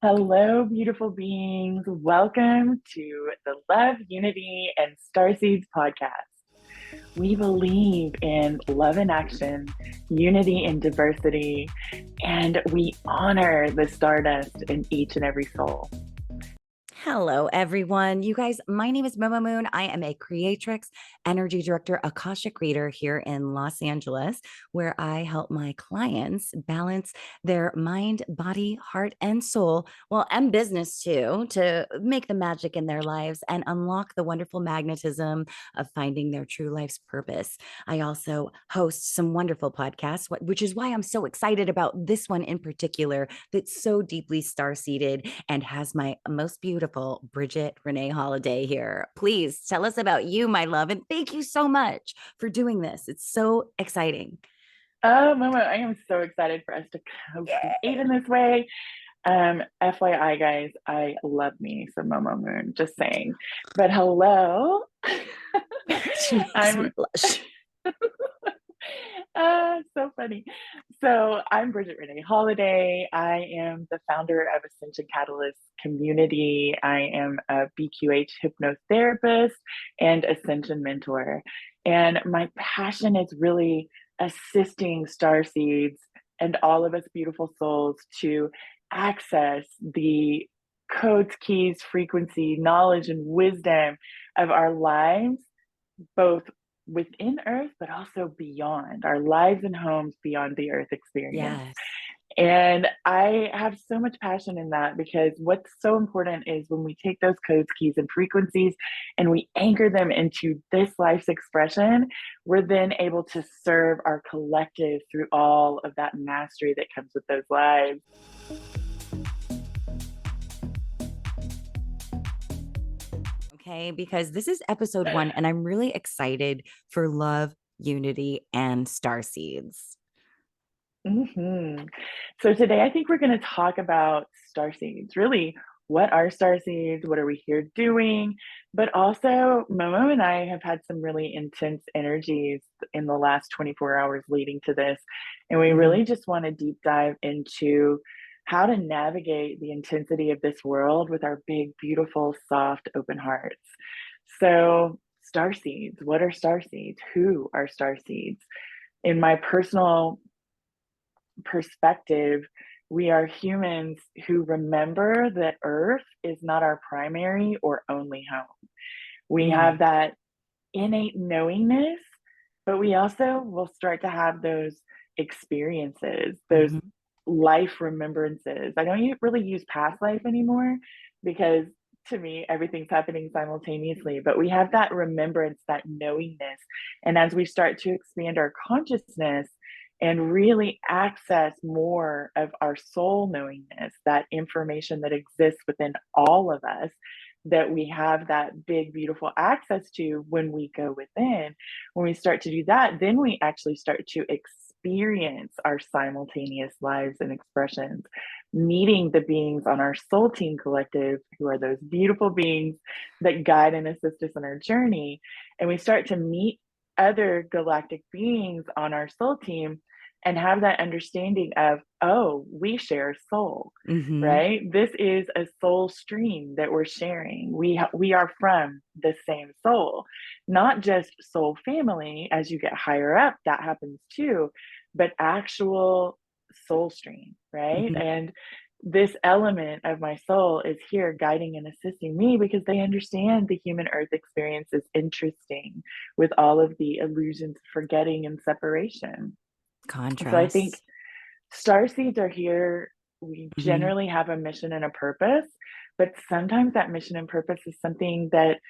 Hello, beautiful beings. Welcome to the Love, Unity, and Starseeds podcast. We believe in love in action, unity in diversity, and we honor the stardust in each and every soul. Hello, everyone. You guys, my name is Momo Moon. I am a creatrix, energy director, Akashic reader here in Los Angeles, where I help my clients balance their mind, body, heart, and soul, well, and business too, to make the magic in their lives and unlock the wonderful magnetism of finding their true life's purpose. I also host some wonderful podcasts, which is why I'm so excited about this one in particular that's so deeply star-seeded and has my most beautiful Bridget Renee Holliday here. Please tell us about you, my love. And thank you so much for doing this. It's so exciting. Oh, Momo, I am so excited for us to co-create in this way. FYI, guys, I love me some Momo Moon, just saying. But hello. I'm so funny. So I'm Bridget Renee Holliday. I am the founder of Ascension Catalyst community. I am a BQH hypnotherapist and Ascension mentor. And my passion is really assisting starseeds and all of us beautiful souls to access the codes, keys, frequency, knowledge, and wisdom of our lives, both within Earth, but also beyond our lives and homes beyond the Earth experience. Yes. And I have so much passion in that because what's so important is when we take those codes, keys, and frequencies and we anchor them into this life's expression, we're then able to serve our collective through all of that mastery that comes with those lives. Okay, because this is episode 1, and I'm really excited for love, unity, and starseeds. So today I think we're going to talk about starseeds. Really, what are starseeds? What are we here doing? But also, Momo and I have had some really intense energies in the last 24 hours leading to this. And we really just want to deep dive into how to navigate the intensity of this world with our big, beautiful, soft, open hearts. So, starseeds, what are starseeds? Who are starseeds? In my personal perspective, we are humans who remember that Earth is not our primary or only home. We have that innate knowingness, but we also will start to have those experiences, those life remembrances. I don't really use past life anymore because to me, everything's happening simultaneously, but we have that remembrance, that knowingness. And as we start to expand our consciousness, and really access more of our soul knowingness, that information that exists within all of us, that we have that big, beautiful access to when we go within. When we start to do that, then we actually start to experience our simultaneous lives and expressions, meeting the beings on our soul team collective, who are those beautiful beings that guide and assist us on our journey. And we start to meet other galactic beings on our soul team and have that understanding of, oh, we share a soul, right? This is a soul stream that we're sharing. We are from the same soul, not just soul family. As you get higher up, that happens too, but actual soul stream, right? And this element of my soul is here guiding and assisting me because they understand the human earth experience is interesting with all of the illusions of forgetting and separation. Contrast. So I think starseeds are here. We generally have a mission and a purpose, but sometimes that mission and purpose is something that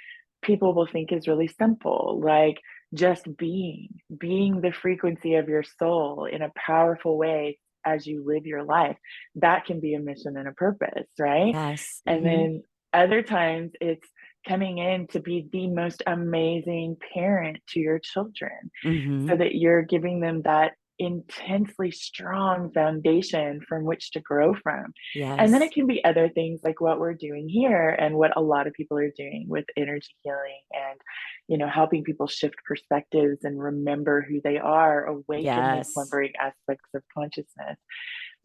people will think is really simple, like just being the frequency of your soul in a powerful way as you live your life. That can be a mission and a purpose, right? Yes. And then other times it's coming in to be the most amazing parent to your children so that you're giving them that intensely strong foundation from which to grow from. Yes. And then it can be other things like what we're doing here and what a lot of people are doing with energy healing and, you know, helping people shift perspectives and remember who they are, awaken the slumbering aspects of consciousness.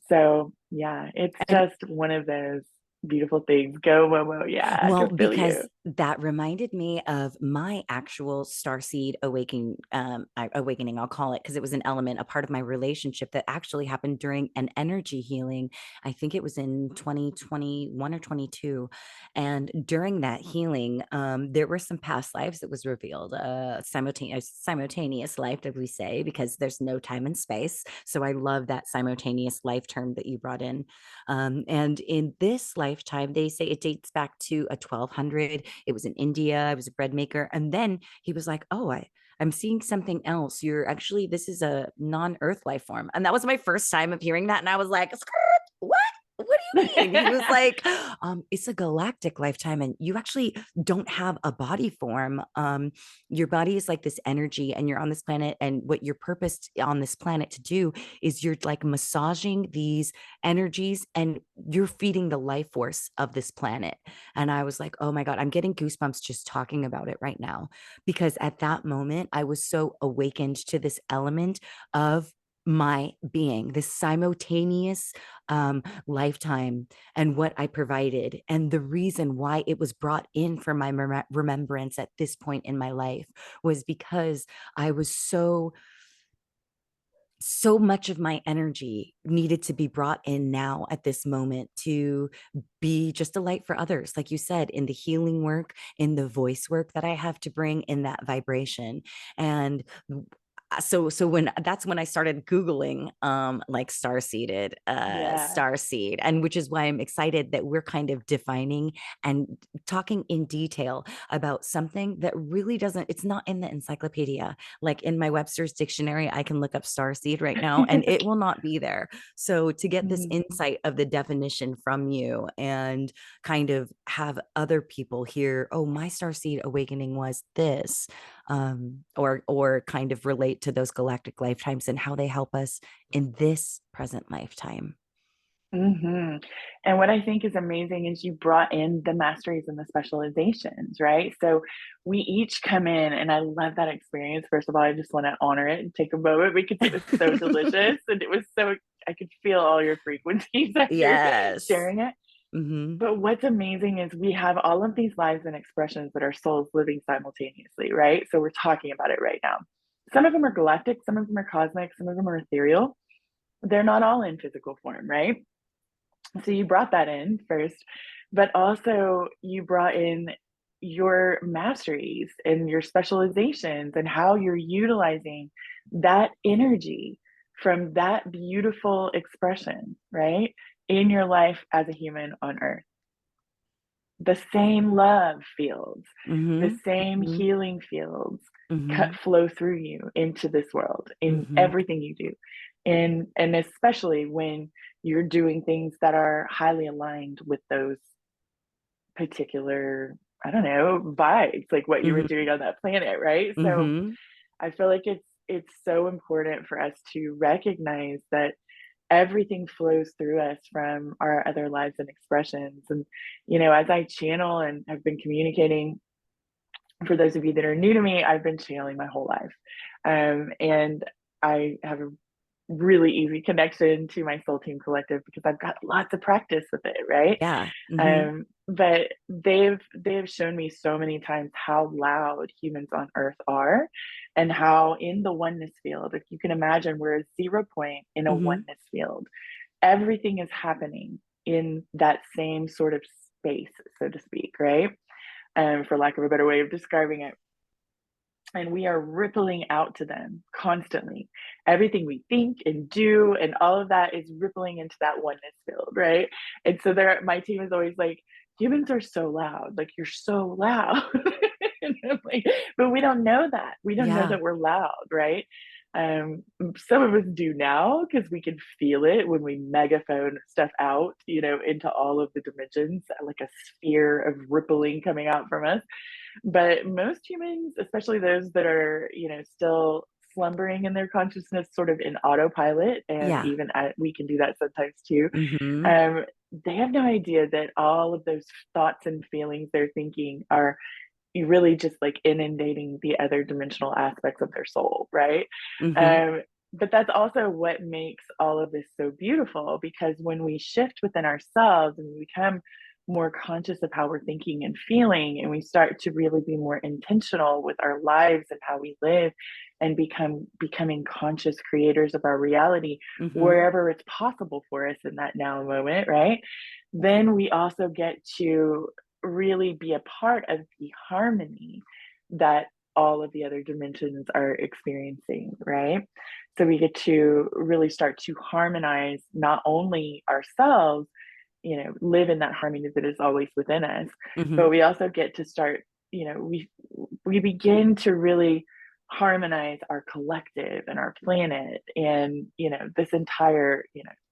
So yeah, it's just one of those Beautiful things. Go, Momo. Yeah, I Well, can feel you. because that reminded me of my actual starseed awakening, I'll call it, because it was an element, a part of my relationship that actually happened during an energy healing. I think it was in 2021 or 22. And during that healing, there were some past lives that was revealed, simultaneous life, as we say, because there's no time and space. So I love that simultaneous life term that you brought in. And in this lifetime, they say it dates back to a 1200. It was in India. I was a bread maker. And then he was like, oh, I'm seeing something else. You're actually, this is a non-earth life form. And that was my first time of hearing that. And I was like, what? What do you mean? He was like, it's a galactic lifetime, and you actually don't have a body form. Your body is like this energy, and you're on this planet. And what you're purposed on this planet to do is you're like massaging these energies and you're feeding the life force of this planet. And I was like, oh my God, I'm getting goosebumps just talking about it right now. Because at that moment, I was so awakened to this element of my being, this simultaneous lifetime, and what I provided, and the reason why it was brought in for my remembrance at this point in my life was because I was so much of my energy needed to be brought in now at this moment to be just a light for others, like you said, in the healing work, in the voice work that I have to bring in that vibration. And so when that's when I started Googling like Yeah. starseed, and which is why I'm excited that we're kind of defining and talking in detail about something that really doesn't, it's not in the encyclopedia. Like in my Webster's dictionary, I can look up starseed right now and it will not be there. So to get this Mhm. insight of the definition from you and kind of have other people hear, oh, my starseed awakening was this, or kind of relate to those galactic lifetimes and how they help us in this present lifetime. Mhm. And what I think is amazing is you brought in the masteries and the specializations, right? So we each come in, and I love that experience. First of all, I just want to honor it and take a moment because it was so delicious and it was so, I could feel all your frequencies after Yes. sharing it. Mm-hmm. But what's amazing is we have all of these lives and expressions that our souls living simultaneously, right? So we're talking about it right now. Some of them are galactic, some of them are cosmic, some of them are ethereal. They're not all in physical form, right? So you brought that in first, but also you brought in your masteries and your specializations and how you're utilizing that energy from that beautiful expression, right? In your life as a human on earth. The same love fields, the Mm-hmm. same Mm-hmm. healing fields cut Mm-hmm. flow through you into this world in Mm-hmm. everything you do. And especially when you're doing things that are highly aligned with those particular, I don't know, vibes, like what you were Mm-hmm. doing on that planet, right? So Mm-hmm. I feel like it's so important for us to recognize that everything flows through us from our other lives and expressions. And, as I channel and have been communicating, for those of you that are new to me, I've been channeling my whole life. And I have a really easy connection to my soul team collective because I've got lots of practice with it, right? Yeah. Mm-hmm. But they've shown me so many times how loud humans on earth are, and how in the oneness field, if you can imagine, we're a 0 point in a Mm-hmm. oneness field. Everything is happening in that same sort of space, so to speak, right? For lack of a better way of describing it. And we are rippling out to them constantly. Everything we think and do and all of that is rippling into that oneness field, right? And so there, my team is always like, humans are so loud, like you're so loud. And I'm like, but we don't know that. We don't know Yeah. that we're loud, right? Some of us do now because we can feel it when we megaphone stuff out, into all of the dimensions, like a sphere of rippling coming out from us. But most humans, especially those that are, still slumbering in their consciousness, sort of in autopilot, and Yeah. even we can do that sometimes too. Mm-hmm. Um, they have no idea that all of those thoughts and feelings they're thinking are really just like inundating the other dimensional aspects of their soul, right? Mm-hmm. But that's also what makes all of this so beautiful, because when we shift within ourselves and we become more conscious of how we're thinking and feeling, and we start to really be more intentional with our lives and how we live, and becoming conscious creators of our reality Mm-hmm. wherever it's possible for us in that now moment, right? Then we also get to really be a part of the harmony that all of the other dimensions are experiencing, right? So we get to really start to harmonize not only ourselves, live in that harmony that is always within us, Mm-hmm. but we also get to start, we begin to really harmonize our collective and our planet, and this entire,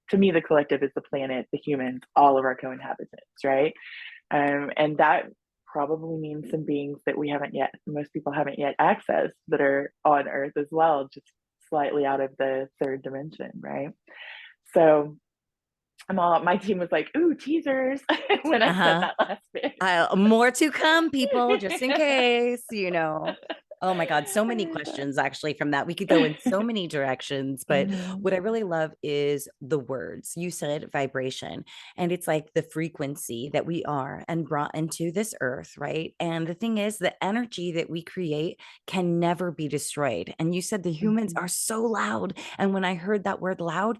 to me the collective is the planet, the humans, all of our co-inhabitants, right? And that probably means some beings that most people haven't yet accessed, that are on Earth as well, just slightly out of the third dimension, right? So my team was like, "Ooh, teasers," when I said Uh-huh. that last bit. More to come, people, just in case. Oh my God, so many questions actually from that. We could go in so many directions, but Mhm, what I really love is the words. You said vibration, and it's like the frequency that we are and brought into this earth, right? And the thing is, the energy that we create can never be destroyed. And you said the humans mhm, are so loud. And when I heard that word loud,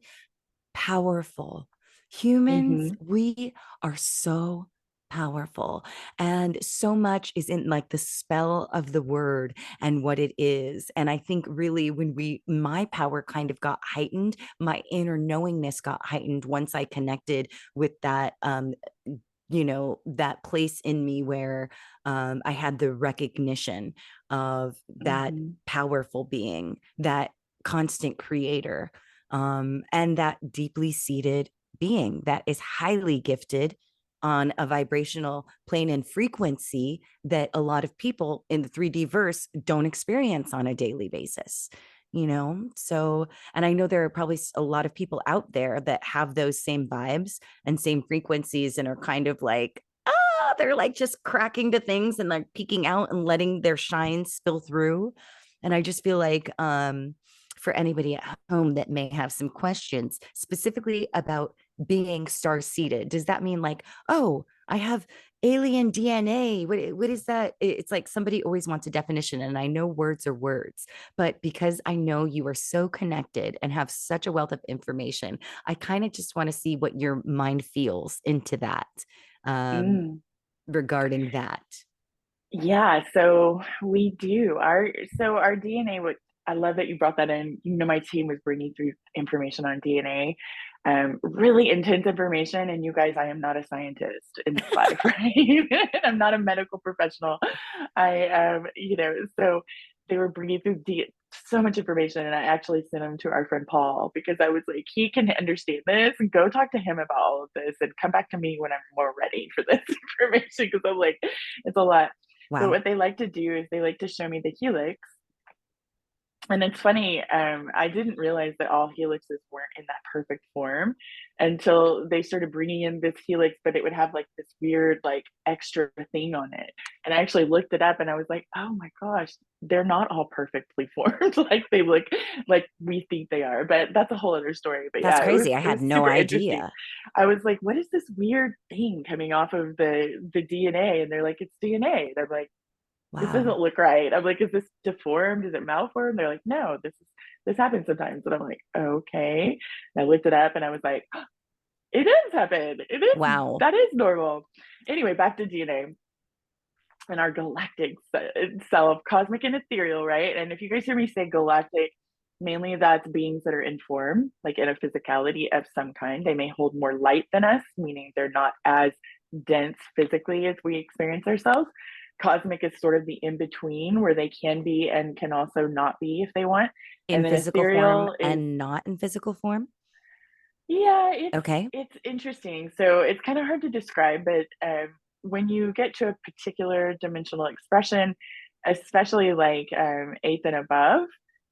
powerful. Humans, mhm, we are so powerful, and so much is in like the spell of the word and what it is. And I think really when my power kind of got heightened, my inner knowingness got heightened once I connected with that that place in me where I had the recognition of that mhm, powerful being, that constant creator, and that deeply seated being that is highly gifted on a vibrational plane and frequency that a lot of people in the 3D verse don't experience on a daily basis. So, and I know there are probably a lot of people out there that have those same vibes and same frequencies and are kind of like, they're like just cracking to things and like peeking out and letting their shine spill through. And I just feel like for anybody at home that may have some questions specifically about being star seeded, does that mean like, oh, I have alien DNA? What is that? It's like somebody always wants a definition, and I know words are words, but because I know you are so connected and have such a wealth of information, I kind of just want to see what your mind feels into that, um, mm. regarding that. Yeah, so we do. Our DNA, what I love that you brought that in. My team was bringing through information on DNA, really intense information. And you guys, I am not a scientist in this life, right? I'm not a medical professional. So they were bringing through so much information, and I actually sent them to our friend Paul because I was like, he can understand this, and go talk to him about all of this, and come back to me when I'm more ready for this information, because I'm like, it's a lot. But Wow. what they like to do is they like to show me the helix. And it's funny, I didn't realize that all helixes weren't in that perfect form until they started bringing in this helix, but it would have like this weird, like extra thing on it. And I actually looked it up and I was like, oh my gosh, they're not all perfectly formed like they look, like we think they are. But that's a whole other story. But That's yeah, crazy. I it was had no super interesting. idea. I was like, what is this weird thing coming off of the DNA? And they're like, it's DNA. And I'm like, this Wow. doesn't look right. I'm like, is this deformed? Is it malformed? They're like, no, this happens sometimes. And I'm like, okay. And I looked it up and I was like, it does happen. Wow. That is normal. Anyway, back to DNA and our galactic self, cosmic and ethereal, right? And if you guys hear me say galactic, mainly that's beings that are in form, like in a physicality of some kind. They may hold more light than us, meaning they're not as dense physically as we experience ourselves. Cosmic is sort of the in between where they can be and can also not be if they want. In And then physical form ethereal is, and not in physical form. yeah, Okay. it's interesting. So it's kind of hard to describe, but when you get to a particular dimensional expression, especially like eighth and above,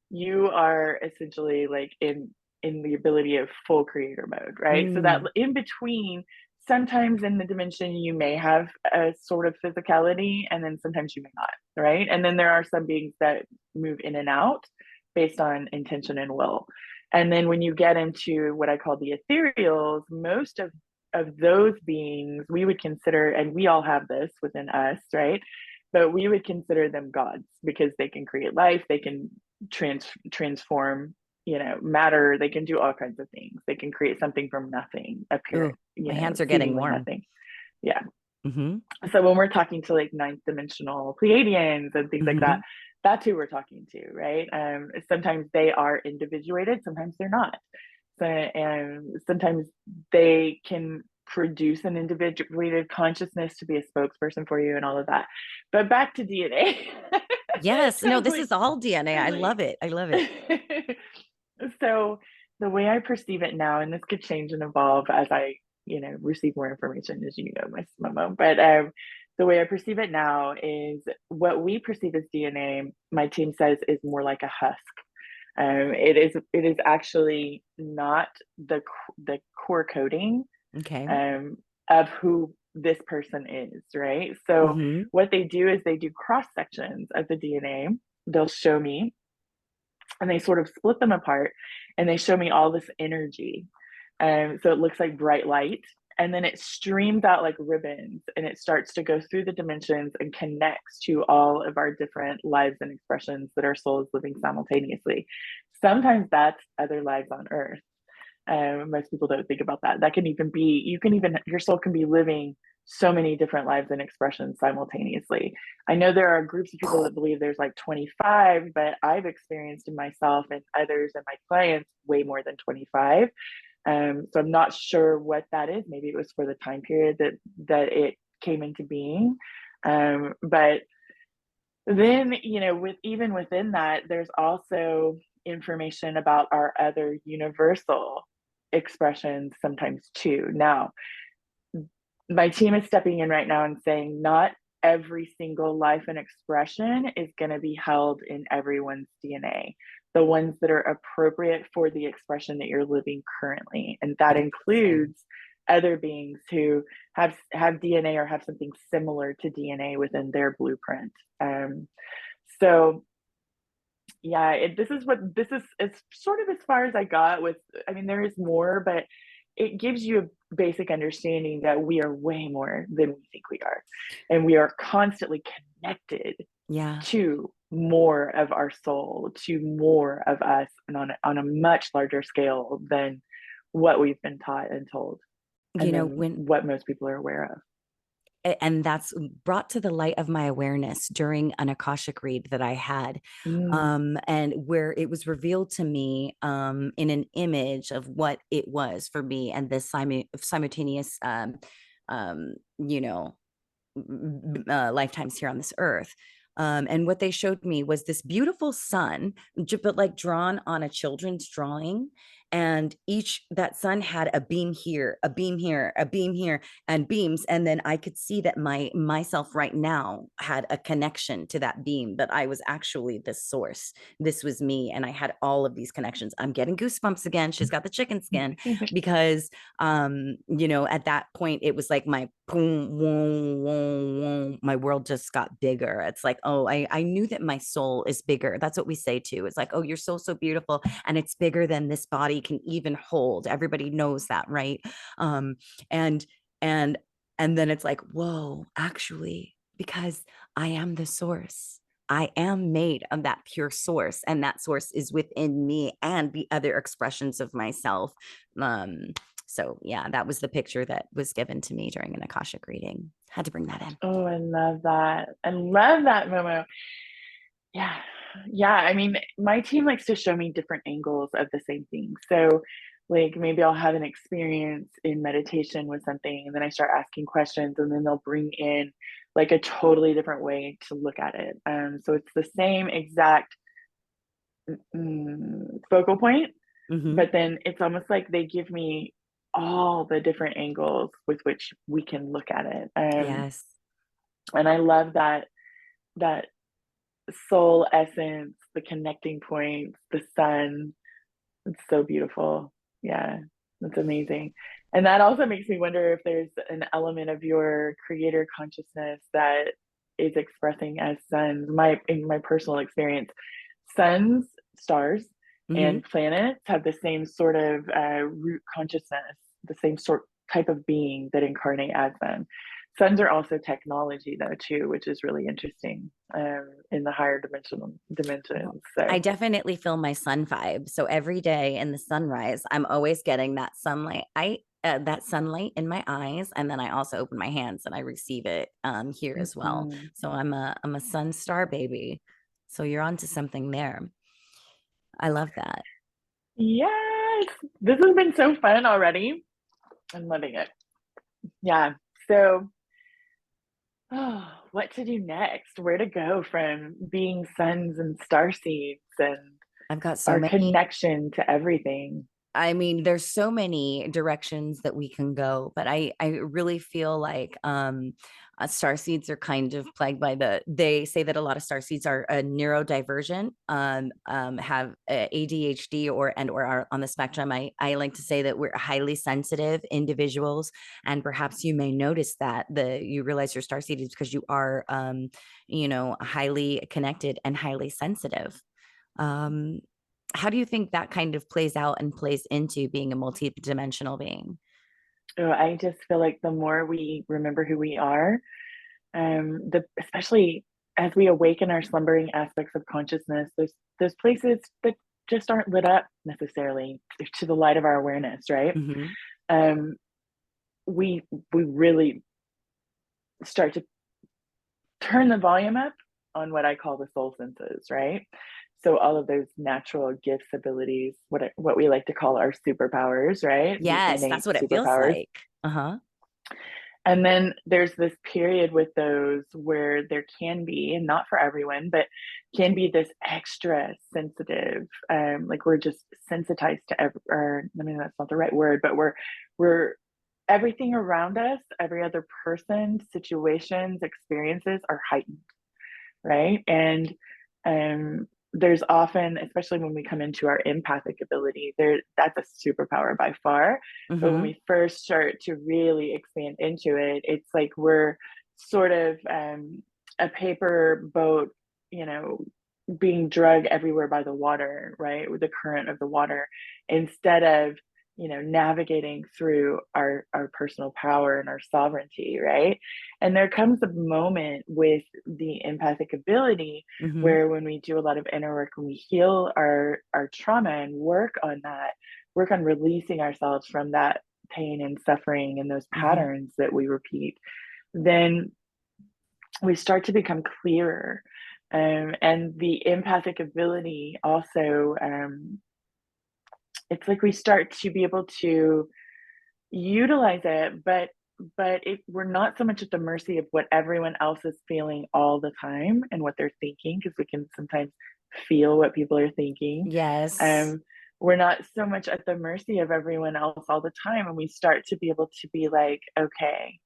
you are essentially like in the ability of full creator mode, right? So that Mm. in between, sometimes in the dimension you may have a sort of physicality, and then sometimes you may not, right? And then there are some beings that move in and out based on intention and will. And then when you get into what I call the ethereals, most of of those beings, we would consider, and we all have this within us, right? But we would consider them gods because they can create life, they can transform, matter, they can do all kinds of things. They can create something from nothing, appear, Ooh, my hands are getting seemingly warm. nothing. Yeah. Mm-hmm. So when we're talking to like ninth dimensional Pleiadians and things like Mm-hmm. that, that's who we're talking to, right? Sometimes they are individuated, sometimes they're not. So, and sometimes they can produce an individuated consciousness to be a spokesperson for you and all of that. But back to DNA. Yes. No, this Totally, is all DNA. I totally. love it. I love it. So the way I perceive it now, and this could change and evolve as I, receive more information, as you know, Miss Momo. But the way I perceive it now is what we perceive as DNA. My team says is more like a husk. It is actually not the core coding Okay. of who this person is, right? So Mm-hmm. what they do is they do cross sections of the DNA. They'll show me, and they sort of split them apart, and they show me all this energy. So it looks like bright light, and then it streams out like ribbons, and it starts to go through the dimensions and connects to all of our different lives and expressions that our soul is living simultaneously. Sometimes that's other lives on Earth. Most people don't think about that. That can even be, your soul can be living so many different lives and expressions simultaneously. I know there are groups of people that believe there's like 25, but I've experienced in myself and others and my clients way more than 25. So I'm not sure what that is. Maybe it was for the time period that it came into being. But then, even within that, there's also information about our other universal expressions sometimes too. Now, my team is stepping in right now and saying not every single life and expression is going to be held in everyone's DNA. The ones that are appropriate for the expression that you're living currently, and that includes other beings who have DNA or have something similar to DNA within their blueprint. So yeah, this is it's sort of as far as I got with, I mean, there is more, but it gives you a basic understanding that we are way more than we think we are. And we are constantly connected to more of our soul, to more of us, and on a much larger scale than what we've been taught and told, and then what most people are aware of. And that's brought to the light of my awareness during an Akashic read that I had, and where it was revealed to me in an image of what it was for me and this simultaneous, lifetimes here on this earth. And what they showed me was this beautiful sun, but like drawn on a children's drawing. And that sun had a beam here, a beam here, a beam here, and beams. And then I could see that myself right now had a connection to that beam, but I was actually the source. This was me. And I had all of these connections. I'm getting goosebumps again. She's got the chicken skin because, at that point, it was like my boom, whoom, whoom, whoom, my world just got bigger. It's like, oh, I knew that my soul is bigger. That's what we say too. It's like, oh, your soul's so beautiful and it's bigger than this body can even hold. Everybody knows that, right? And then it's like, whoa, actually, because I am the source. I am made of that pure source, and that source is within me and the other expressions of myself. So yeah, that was the picture that was given to me during an Akashic reading. Had to bring that in. Oh, I love that. I love that, Momo. Yeah. Yeah. I mean, my team likes to show me different angles of the same thing. So, like, maybe I'll have an experience in meditation with something, and then I start asking questions, and then they'll bring in like a totally different way to look at it. So it's the same exact focal point, but then it's almost like they give me all the different angles with which we can look at it. Yes. And I love that soul essence, the connecting points, the sun. It's so beautiful. Yeah, that's amazing. And that also makes me wonder if there's an element of your creator consciousness that is expressing as suns. In my personal experience, suns, stars, and planets have the same sort of root consciousness, the same type of being that incarnate as them. Suns are also technology though too, which is really interesting in the higher dimensions. So I definitely feel my sun vibe. So every day in the sunrise, I'm always getting that sunlight. That sunlight in my eyes, and then I also open my hands and I receive it here as well. mhm. So I'm a sun star baby. So you're onto something there. I love that. Yes, this has been so fun already. I'm loving it. Yeah. So, oh, what to do next? Where to go from being suns and star seeds and I've got so our many. connection to everything? I mean, there's so many directions that we can go, but I really feel like star seeds are kind of plagued by they say that a lot of star seeds are neurodivergent, have ADHD or are on the spectrum. I like to say that we're highly sensitive individuals, and perhaps you may notice that you realize you're star seed is because you are highly connected and highly sensitive. Um, how do you think that kind of plays out and plays into being a multi-dimensional being? Oh, I just feel like the more we remember who we are, the especially as we awaken our slumbering aspects of consciousness, those places that just aren't lit up necessarily to the light of our awareness, right? Mm-hmm. Um, we we really start to turn the volume up on what I call the soul senses, right? So all of those natural gifts, abilities, what we like to call our superpowers, right? The Yes, innate that's what it feels superpowers. like. Uh-huh. And then there's this period with those where there can be, and not for everyone, but can be this extra sensitive, like we're just sensitized to or I mean that's not the right word, but we're everything around us, every other person, situations, experiences are heightened, right? And there's often, especially when we come into our empathic ability, that's a superpower by far. But when Mm-hmm. we first start to really expand into it, it's like we're sort of a paper boat, you know, being dragged everywhere by the water, right? With the current of the water, instead of navigating through our personal power and our sovereignty, right? And there comes a moment with the empathic ability Mm-hmm. where when we do a lot of inner work, when we heal our trauma and work on that, work on releasing ourselves from that pain and suffering and those Mm-hmm. patterns that we repeat, then we start to become clearer. And the empathic ability also, it's like we start to be able to utilize it, but we're not so much at the mercy of what everyone else is feeling all the time and what they're thinking, because we can sometimes feel what people are thinking. Yes. Um, we're not so much at the mercy of everyone else all the time, and we start to be able to be like, okay,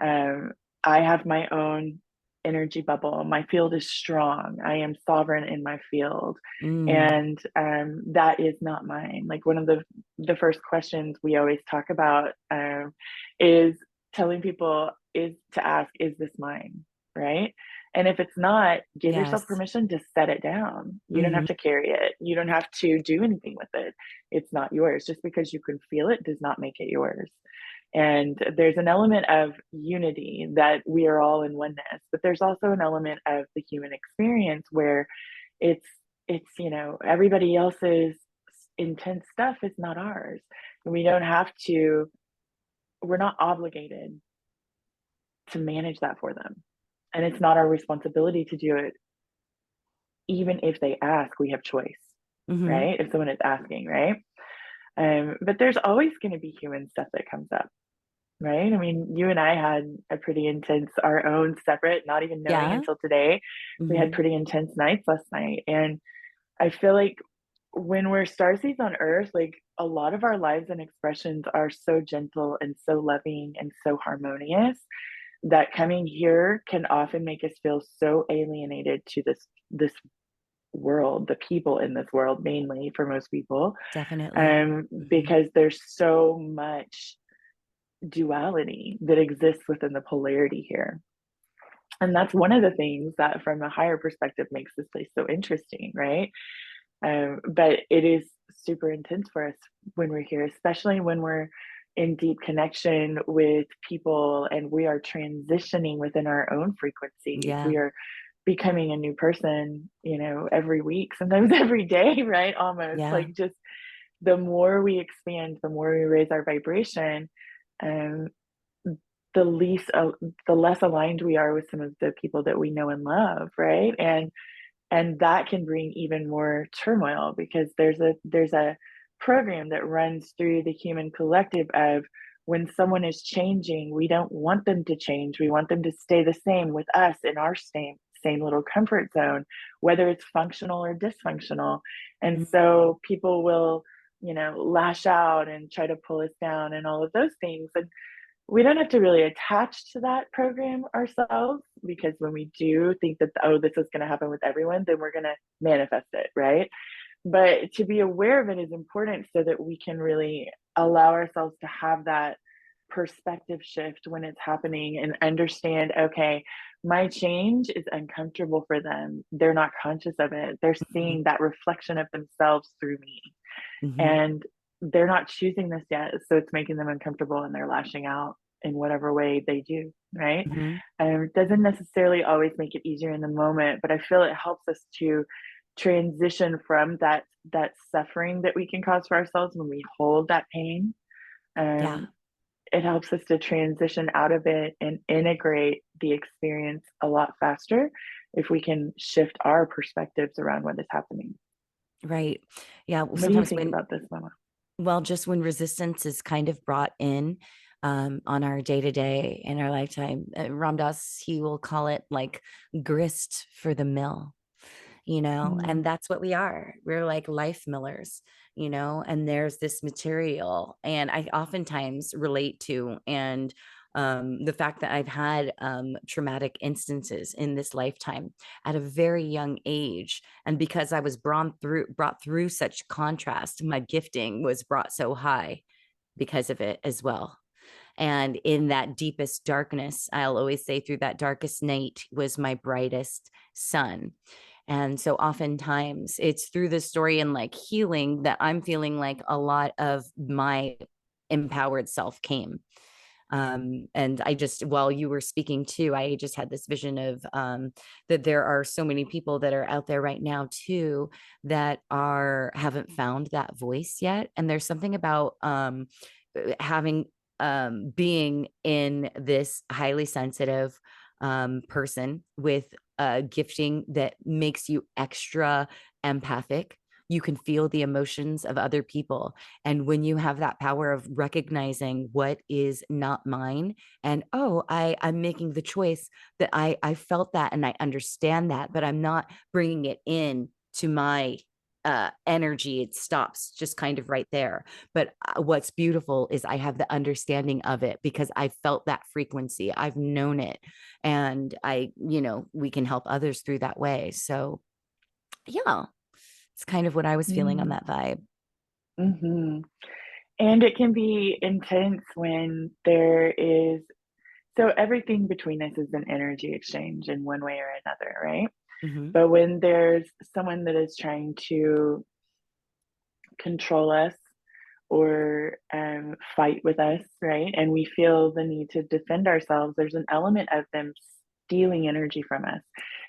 um, I have my own energy bubble. My field is strong. I am sovereign in my field, Mm. and that is not mine. Like one of the first questions we always talk about is telling people is to ask, is this mine? Right? And if it's not, give yourself Yes. permission to set it down. You don't Mm-hmm. have to carry it. You don't have to do anything with it. It's not yours. Just because you can feel it does not make it yours. And there's an element of unity that we are all in oneness, but there's also an element of the human experience where it's everybody else's intense stuff is not ours. And we don't have to, we're not obligated to manage that for them. And it's not our responsibility to do it. Even if they ask, we have choice, Mm-hmm. right? If someone is asking, right? But there's always going to be human stuff that comes up. Right? I mean, you and I had a pretty intense, our own separate, not even knowing Yeah. until today, we had Mm-hmm. pretty intense nights last night. And I feel like when we're starseeds on Earth, like a lot of our lives and expressions are so gentle and so loving and so harmonious that coming here can often make us feel so alienated to this world, the people in this world, mainly for most people, Definitely. Mm-hmm. because there's so much duality that exists within the polarity here. And that's one of the things that, from a higher perspective, makes this place so interesting, right? But it is super intense for us when we're here, especially when we're in deep connection with people, and we are transitioning within our own frequencies. Yeah. We are becoming a new person, every week, sometimes every day, right? Almost Yeah. like, just the more we expand, the more we raise our vibration, um, the least, the less aligned we are with some of the people that we know and love, right? And that can bring even more turmoil, because there's a program that runs through the human collective of, when someone is changing, we don't want them to change. We want them to stay the same with us in our same little comfort zone, whether it's functional or dysfunctional. And Mhm. so people will, lash out and try to pull us down and all of those things. And we don't have to really attach to that program ourselves, because when we do think that, oh, this is going to happen with everyone, then we're going to manifest it, right? But to be aware of it is important, so that we can really allow ourselves to have that perspective shift when it's happening, and understand, okay, my change is uncomfortable for them. They're not conscious of it. They're Mhm. seeing that reflection of themselves through me, Mhm. and they're not choosing this yet. So it's making them uncomfortable, and they're lashing out in whatever way they do, right? Mhm. It doesn't necessarily always make it easier in the moment, but I feel it helps us to transition from that suffering that we can cause for ourselves when we hold that pain. Yeah. Um, it helps us to transition out of it and integrate the experience a lot faster if we can shift our perspectives around what is happening. Right. Yeah. What do you Sometimes think when, about this, Mama? well, just when resistance is kind of brought in on our day to day in our lifetime, Ram Dass, he will call it like grist for the mill, and Mm, that's what we are. We're like life millers, and there's this material. And I oftentimes relate to, and the fact that I've had traumatic instances in this lifetime at a very young age. And because I was brought through such contrast, my gifting was brought so high because of it as well. And in that deepest darkness, I'll always say, through that darkest night was my brightest sun. And so oftentimes it's through the story and like healing that I'm feeling like a lot of my empowered self came. And I just, while you were speaking too, I just had this vision of that there are so many people that are out there right now too that haven't found that voice yet. And there's something about having being in this highly sensitive person with a gifting that makes you extra empathic. You can feel the emotions of other people. And when you have that power of recognizing what is not mine, and oh, I'm making the choice that I felt that and I understand that, but I'm not bringing it in to my energy. It stops just kind of right there. But what's beautiful is I have the understanding of it because I felt that frequency. I've known it. And we can help others through that way. So, yeah, it's kind of what I was feeling on mm, that vibe. mhm. And it can be intense when there is, so everything between us is an energy exchange in one way or another, right? Hmm. But when there's someone that is trying to control us, or fight with us, right? And we feel the need to defend ourselves, there's an element of them stealing energy from us.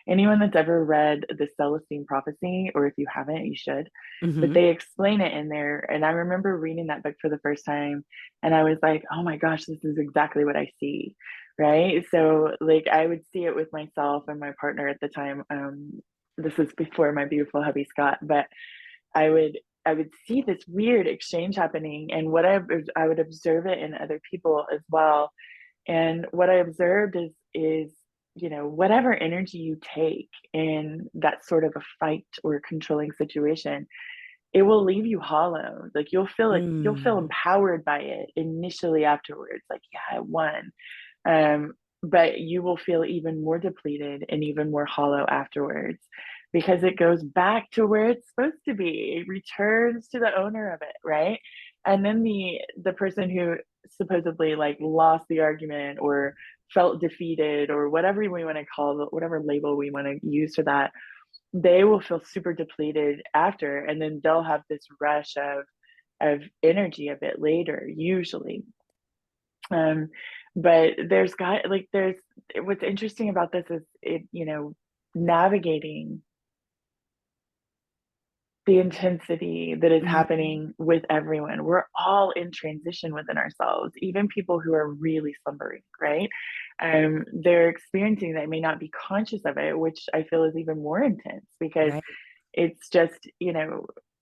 Anyone that's ever read the Celestine Prophecy, or if you haven't, you should, but Hmm. they explain it in there. And I remember reading that book for the first time, and I was like, oh my gosh, this is exactly what I see, right? So, like, I would see it with myself and my partner at the time. This was before my beautiful hubby Scott, but I would I would see this weird exchange happening, and I would observe it in other people as well. And what I observed is whatever energy you take in that sort of a fight or controlling situation, it will leave you hollow. Like you'll feel Mm. empowered by it initially afterwards, like, yeah, I won. Um, but you will feel even more depleted and even more hollow afterwards, because it goes back to where it's supposed to be. It returns to the owner of it, right? And then the person who supposedly like lost the argument, or felt defeated, or whatever we want to call it, whatever label we want to use for that, they will feel super depleted after, and then they'll have this rush of of energy a bit later, usually. But there's what's interesting about this is navigating the intensity that is Mhm. happening with everyone. We're all in transition within ourselves, even people who are really slumbering, right? They're experiencing that, may not be conscious of it, which I feel is even more intense because Right. it's just,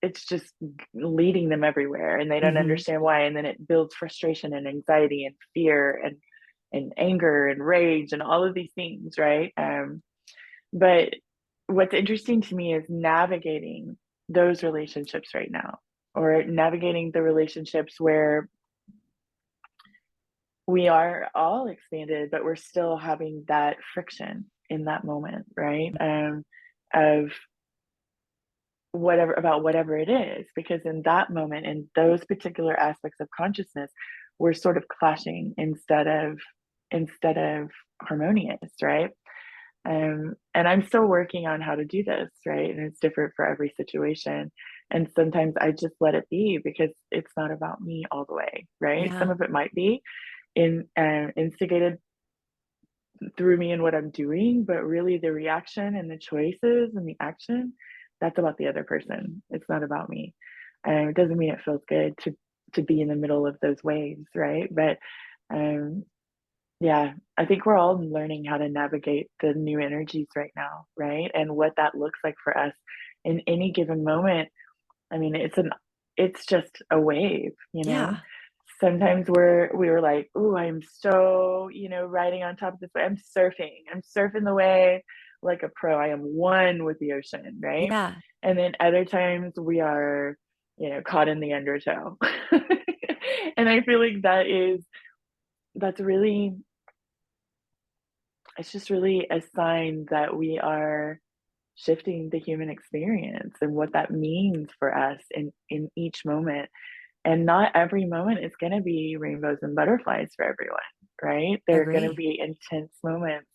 it's just leading them everywhere and they don't Mhm. understand why. And then it builds frustration and anxiety and fear and anger and rage and all of these things, right? But what's interesting to me is navigating those relationships right now, or navigating the relationships where we are all expanded, but we're still having that friction in that moment, right? Of whatever it is, because in that moment, in those particular aspects of consciousness, we're sort of clashing instead of harmonious, right? And I'm still working on how to do this, right? And it's different for every situation. And sometimes I just let it be because it's not about me all the way, right? Some Yeah. of it might be instigated through me and what I'm doing, but really the reaction and the choices and the action, that's about the other person. It's not about me. And it doesn't mean it feels good to be in the middle of those waves, right? But um, yeah, I think we're all learning how to navigate the new energies right now, right? And what that looks like for us in any given moment. I mean, it's just a wave, you know? Yeah. Sometimes we were like, "Ooh, I'm so, riding on top of this wave. I'm surfing. I'm surfing the wave like a pro. I am one with the ocean," right? Yeah. And then other times we are, caught in the undertow. And I feel like that's really it's just really a sign that we are shifting the human experience and what that means for us in each moment. And not every moment is going to be rainbows and butterflies for everyone, right? There are going to Agree. be intense moments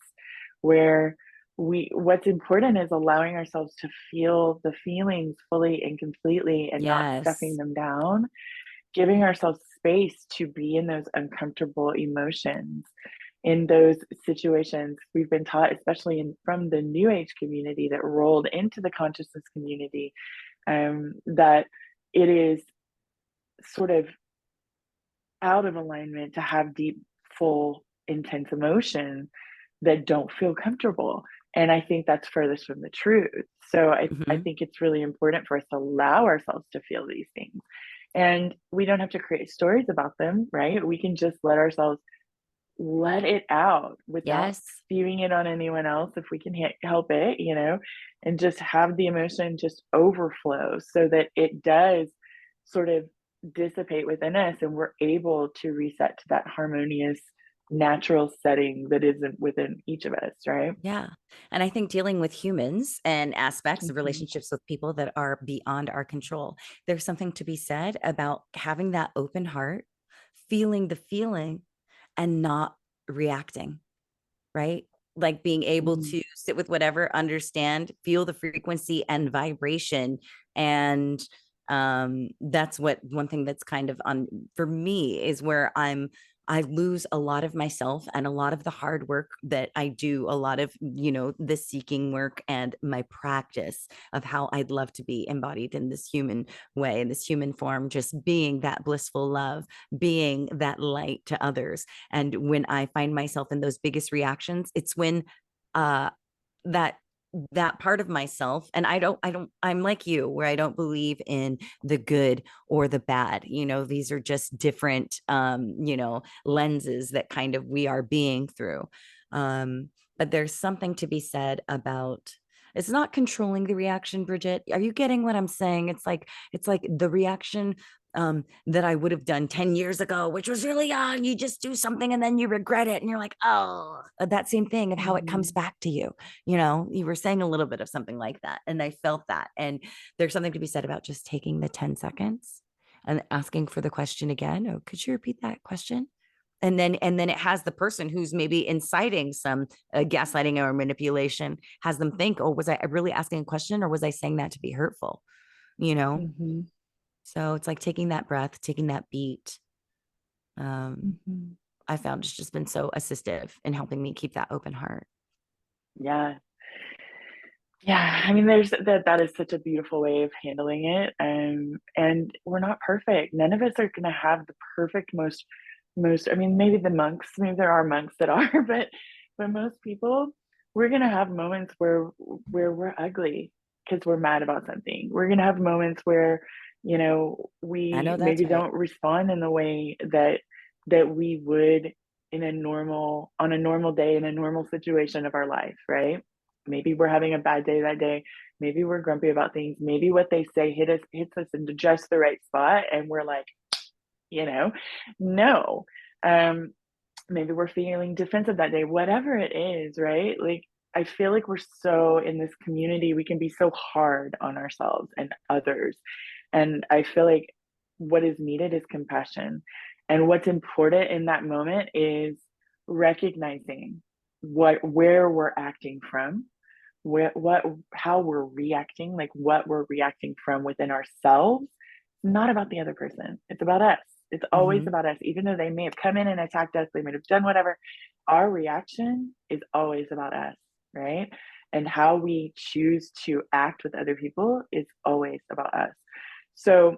where what's important is allowing ourselves to feel the feelings fully and completely and not stuffing Yes. them down, giving ourselves space to be in those uncomfortable emotions, in those situations. We've been taught, especially from the new age community that rolled into the consciousness community, that it is sort of out of alignment to have deep, full, intense emotion that don't feel comfortable. And I think that's furthest from the truth. So I Mhm. think it's really important for us to allow ourselves to feel these things. And we don't have to create stories about them, right? We can just let ourselves let it out without Yes. spewing it on anyone else if we can help it, and just have the emotion just overflow so that it does sort of dissipate within us and we're able to reset to that harmonious natural setting that isn't within each of us, right? Yeah. And I think dealing with humans and aspects of Mhm. relationships with people that are beyond our control, there's something to be said about having that open heart, feeling the feeling, and not reacting, right? Like being able Mhm. to sit with whatever, understand, feel the frequency and vibration. And that's what one thing that's kind of on for me is where I lose a lot of myself and a lot of the hard work that I do, a lot of, the seeking work and my practice of how I'd love to be embodied in this human way, in this human form, just being that blissful love, being that light to others. And when I find myself in those biggest reactions, it's when uh that that part of myself, and I'm like you where I don't believe in the good or the bad. These are just different lenses that kind of we are being through. But there's something to be said about it's not controlling the reaction. Bridget, are you getting what I'm saying? It's like the reaction that I would have done 10 years ago, which was really, you just do something and then you regret it. And you're like, oh, that same thing of how it comes Mhm. back to you. You were saying a little bit of something like that. And I felt that. And there's something to be said about just taking the 10 seconds and asking for the question again. Oh, could you repeat that question? And then it has the person who's maybe inciting some gaslighting or manipulation, has them think, oh, was I really asking a question or was I saying that to be hurtful? you know Mhm. So it's like taking that breath, taking that beat. Mhm. I found it's just been so assistive in helping me keep that open heart. Yeah. Yeah, I mean, there's that is such a beautiful way of handling it, and we're not perfect. None of us are gonna have the perfect most I mean, maybe the monks, maybe there are monks that are, but most people, we're gonna have moments where we're ugly because 'cause we're mad about something. We're gonna have moments where, I we know that's maybe right. don't respond in the way that we would in on a normal day, in a normal situation of our life, right? Maybe we're having a bad day that day. Maybe we're grumpy about things. Maybe what they say hits us into just the right spot, and we're like, you know, no. Um, Maybe we're feeling defensive that day. Whatever it is, right? Like I feel like we're so in this community, we can be so hard on ourselves and others. And I feel like what is needed is compassion. And what's important in that moment is recognizing where we're acting from, what how we're reacting, like what we're reacting from within ourselves. It's not about the other person. It's about us. It's always Mm-hmm. about us. Even though they may have come in and attacked us, they might have done whatever, our reaction is always about us, right? And how we choose to act with other people is always about us. So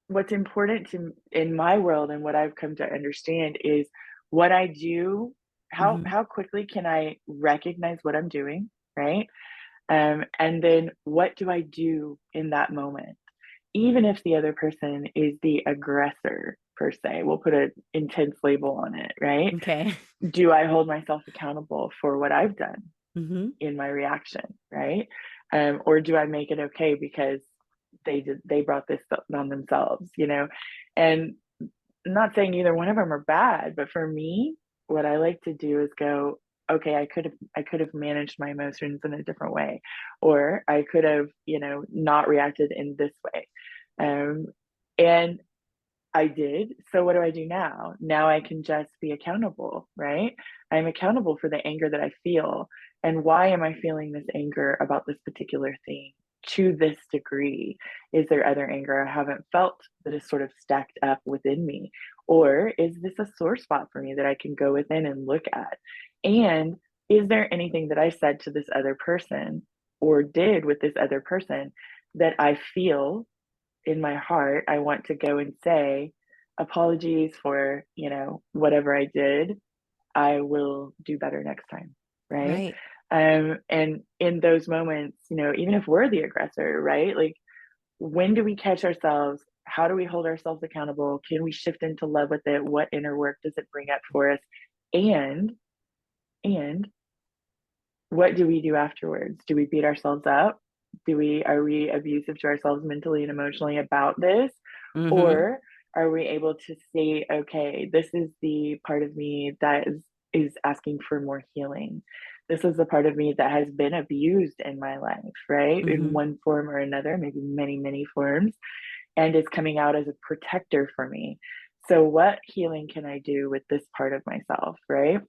what's important to in my world and what I've come to understand is what I do, Mm-hmm. how quickly can I recognize what I'm doing, right? And then what do I do in that moment? Even if the other person is the aggressor per se, we'll put an intense label on it, right? Okay. Do I hold myself accountable for what I've done Mm-hmm. in my reaction, right? Or do I make it okay because they brought this on themselves, And I'm not saying either one of them are bad, but for me, what I like to do is go, okay, I could have managed my emotions in a different way, or I could have, not reacted in this way. Um, and I did. So what do I do now? Now I can just be accountable, right? I'm accountable for the anger that I feel. And why am I feeling this anger about this particular thing to this degree? Is there other anger I haven't felt that is sort of stacked up within me? Or is this a sore spot for me that I can go within and look at? And is there anything that I said to this other person or did with this other person that I feel in my heart, I want to go and say, apologies for, whatever I did. I will do better next time. Right. Right. And in those moments, even if we're the aggressor, right? Like, when do we catch ourselves? How do we hold ourselves accountable? Can we shift into love with it? What inner work does it bring up for us? And, and what do we do afterwards? Do we beat ourselves up? Are we abusive to ourselves mentally and emotionally about this? Mm-hmm. Or are we able to say, okay, this is the part of me that is asking for more healing. This is the part of me that has been abused in my life, right? In Mm-hmm. one form or another, maybe many, many forms, and is coming out as a protector for me. So what healing can I do with this part of myself, right?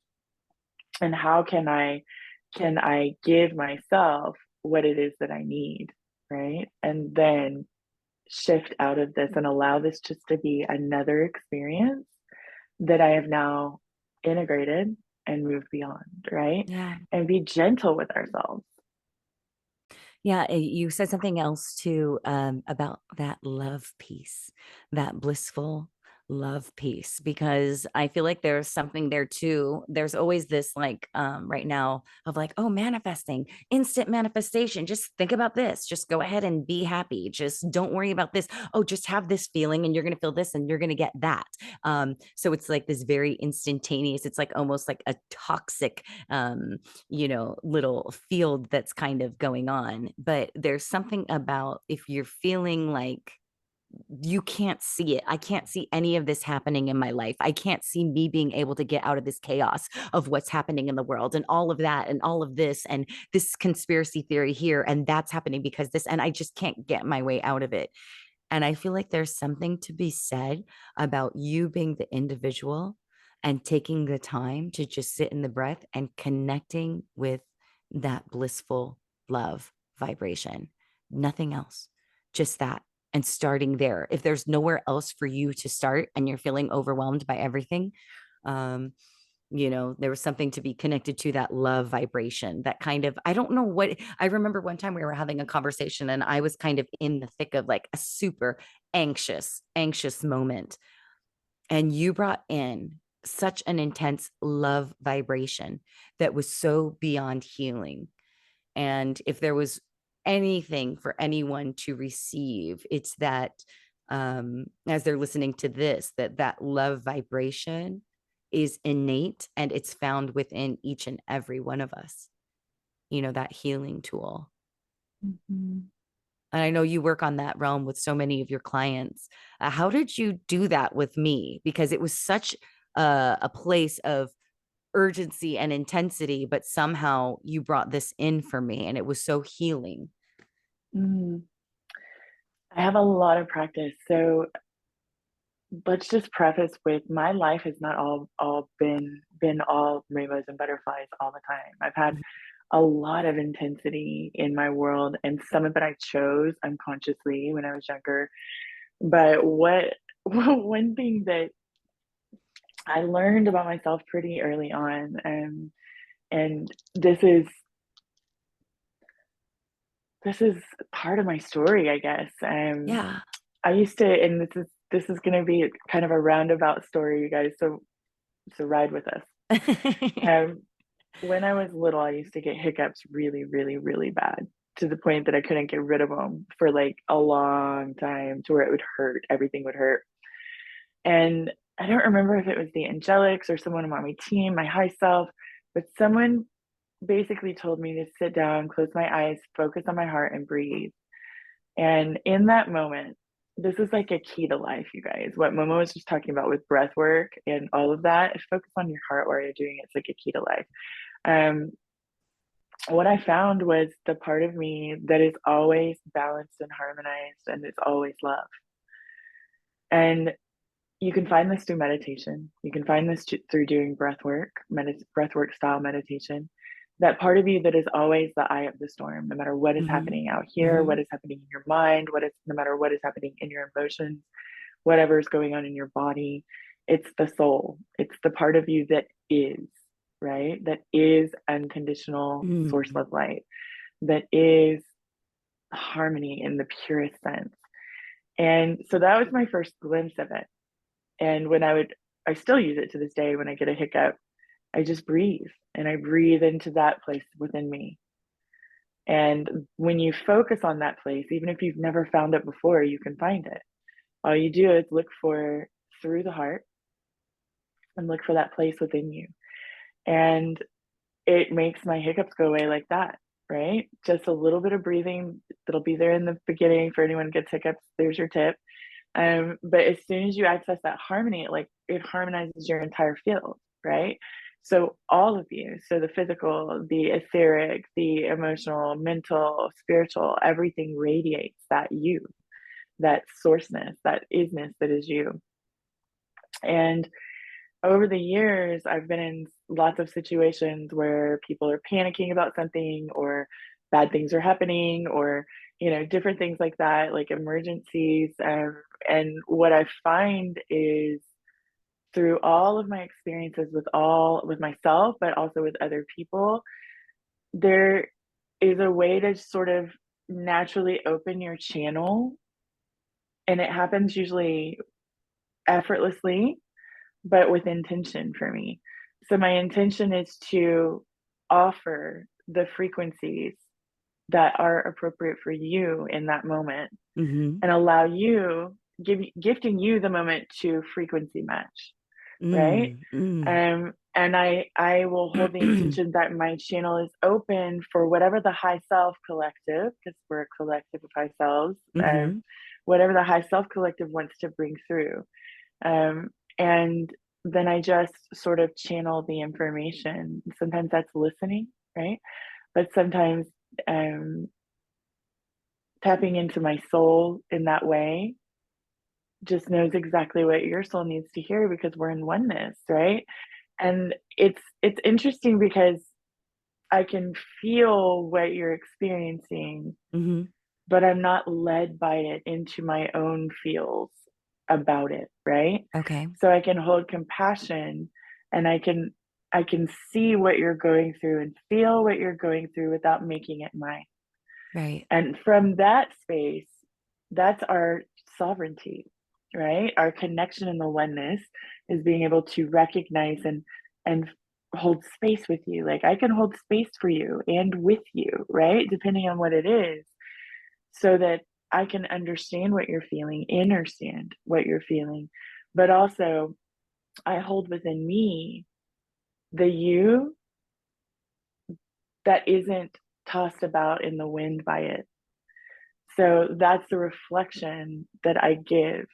And how can I give myself what it is that I need, right? And then shift out of this and allow this just to be another experience that I have now integrated and moved beyond, right? Yeah. And be gentle with ourselves. Yeah, you said something else too, about that love piece, that blissful love piece, because I feel like there's something there too. There's always this like right now of like, oh, manifesting, instant manifestation. Just think about this. Just go ahead and be happy. Just don't worry about this. Oh, just have this feeling and you're gonna feel this and you're gonna get that. So it's like this very instantaneous, it's like almost like a toxic little field that's kind of going on. But there's something about if you're feeling like you can't see it. I can't see any of this happening in my life. I can't see me being able to get out of this chaos of what's happening in the world and all of that and all of this and this conspiracy theory here and that's happening because this and I just can't get my way out of it. And I feel like there's something to be said about you being the individual and taking the time to just sit in the breath and connecting with that blissful love vibration. Nothing else. just that and starting there. If there's nowhere else for you to start and you're feeling overwhelmed by everything, there was something to be connected to, that love vibration, that kind of, I don't know what, I remember one time we were having a conversation and I was kind of in the thick of like a super anxious moment. And you brought in such an intense love vibration that was so beyond healing. And if there was anything for anyone to receive, it's that, as they're listening to this, that love vibration is innate and it's found within each and every one of us, that healing tool. Mm-hmm. And I know you work on that realm with so many of your clients. How did you do that with me? Because it was such a place of urgency and intensity, but somehow you brought this in for me and it was so healing. Mm. I have a lot of practice. So let's just preface with, my life has not all been all rainbows and butterflies all the time. I've had a lot of intensity in my world, and some of it I chose unconsciously when I was younger. But one thing that I learned about myself pretty early on, and this is part of my story, I guess. Yeah. I used to, and this is going to be kind of a roundabout story, you guys. So ride with us. Um, when I was little, I used to get hiccups really, really, really bad, to the point that I couldn't get rid of them for like a long time, to where it would hurt. Everything would hurt. And I don't remember if it was the angelics or someone on my team, my high self, but someone basically told me to sit down, close my eyes, focus on my heart, and breathe. And in that moment, this is like a key to life, you guys. What Momo was just talking about with breath work and all of that, focus on your heart while you're doing it. It's like a key to life. Um, what I found was the part of me that is always balanced and harmonized and is always love. And you can find this through meditation. You can find this through doing breath work style meditation. That part of you that is always the eye of the storm, no matter what is happening out here, what is happening in your mind, no matter what is happening in your emotions, whatever is going on in your body. It's the soul. It's the part of you that is, right? That is unconditional source of light. That is harmony in the purest sense. And so that was my first glimpse of it. And I still use it to this day. When I get a hiccup, I just breathe, and I breathe into that place within me. And when you focus on that place, even if you've never found it before, you can find it. All you do is look for through the heart and look for that place within you. And it makes my hiccups go away like that, right? Just a little bit of breathing that'll be there in the beginning. For anyone who gets hiccups, there's your tip. But as soon as you access that harmony, it harmonizes your entire field, right? So all of you, so the physical, the etheric, the emotional, mental, spiritual, everything radiates that you, that sourceness, that isness that is you. And over the years, I've been in lots of situations where people are panicking about something, or bad things are happening, or different things like that, like emergencies. And what I find is, through all of my experiences with myself, but also with other people, there is a way to sort of naturally open your channel, and it happens usually effortlessly, but with intention for me. So my intention is to offer the frequencies that are appropriate for you in that moment, and allow you, gifting you the moment to frequency match, right? And I will hold the intention that my channel is open for whatever the high self collective, because we're a collective of high selves, whatever the high self collective wants to bring through. And then I just sort of channel the information. Sometimes that's listening, right? But sometimes tapping into my soul in that way just knows exactly what your soul needs to hear, because we're in oneness, right? And it's interesting because I can feel what you're experiencing, but I'm not led by it into my own feels about it, right? Okay. So I can hold compassion, and I can see what you're going through and feel what you're going through without making it mine. Right. And from that space, that's our sovereignty, right? Our connection in the oneness is being able to recognize and hold space with you. Like, I can hold space for you and with you, right? Depending on what it is, so that I can understand what you're feeling, understand what you're feeling, but also I hold within me the you that isn't tossed about in the wind by it. So that's the reflection that I give.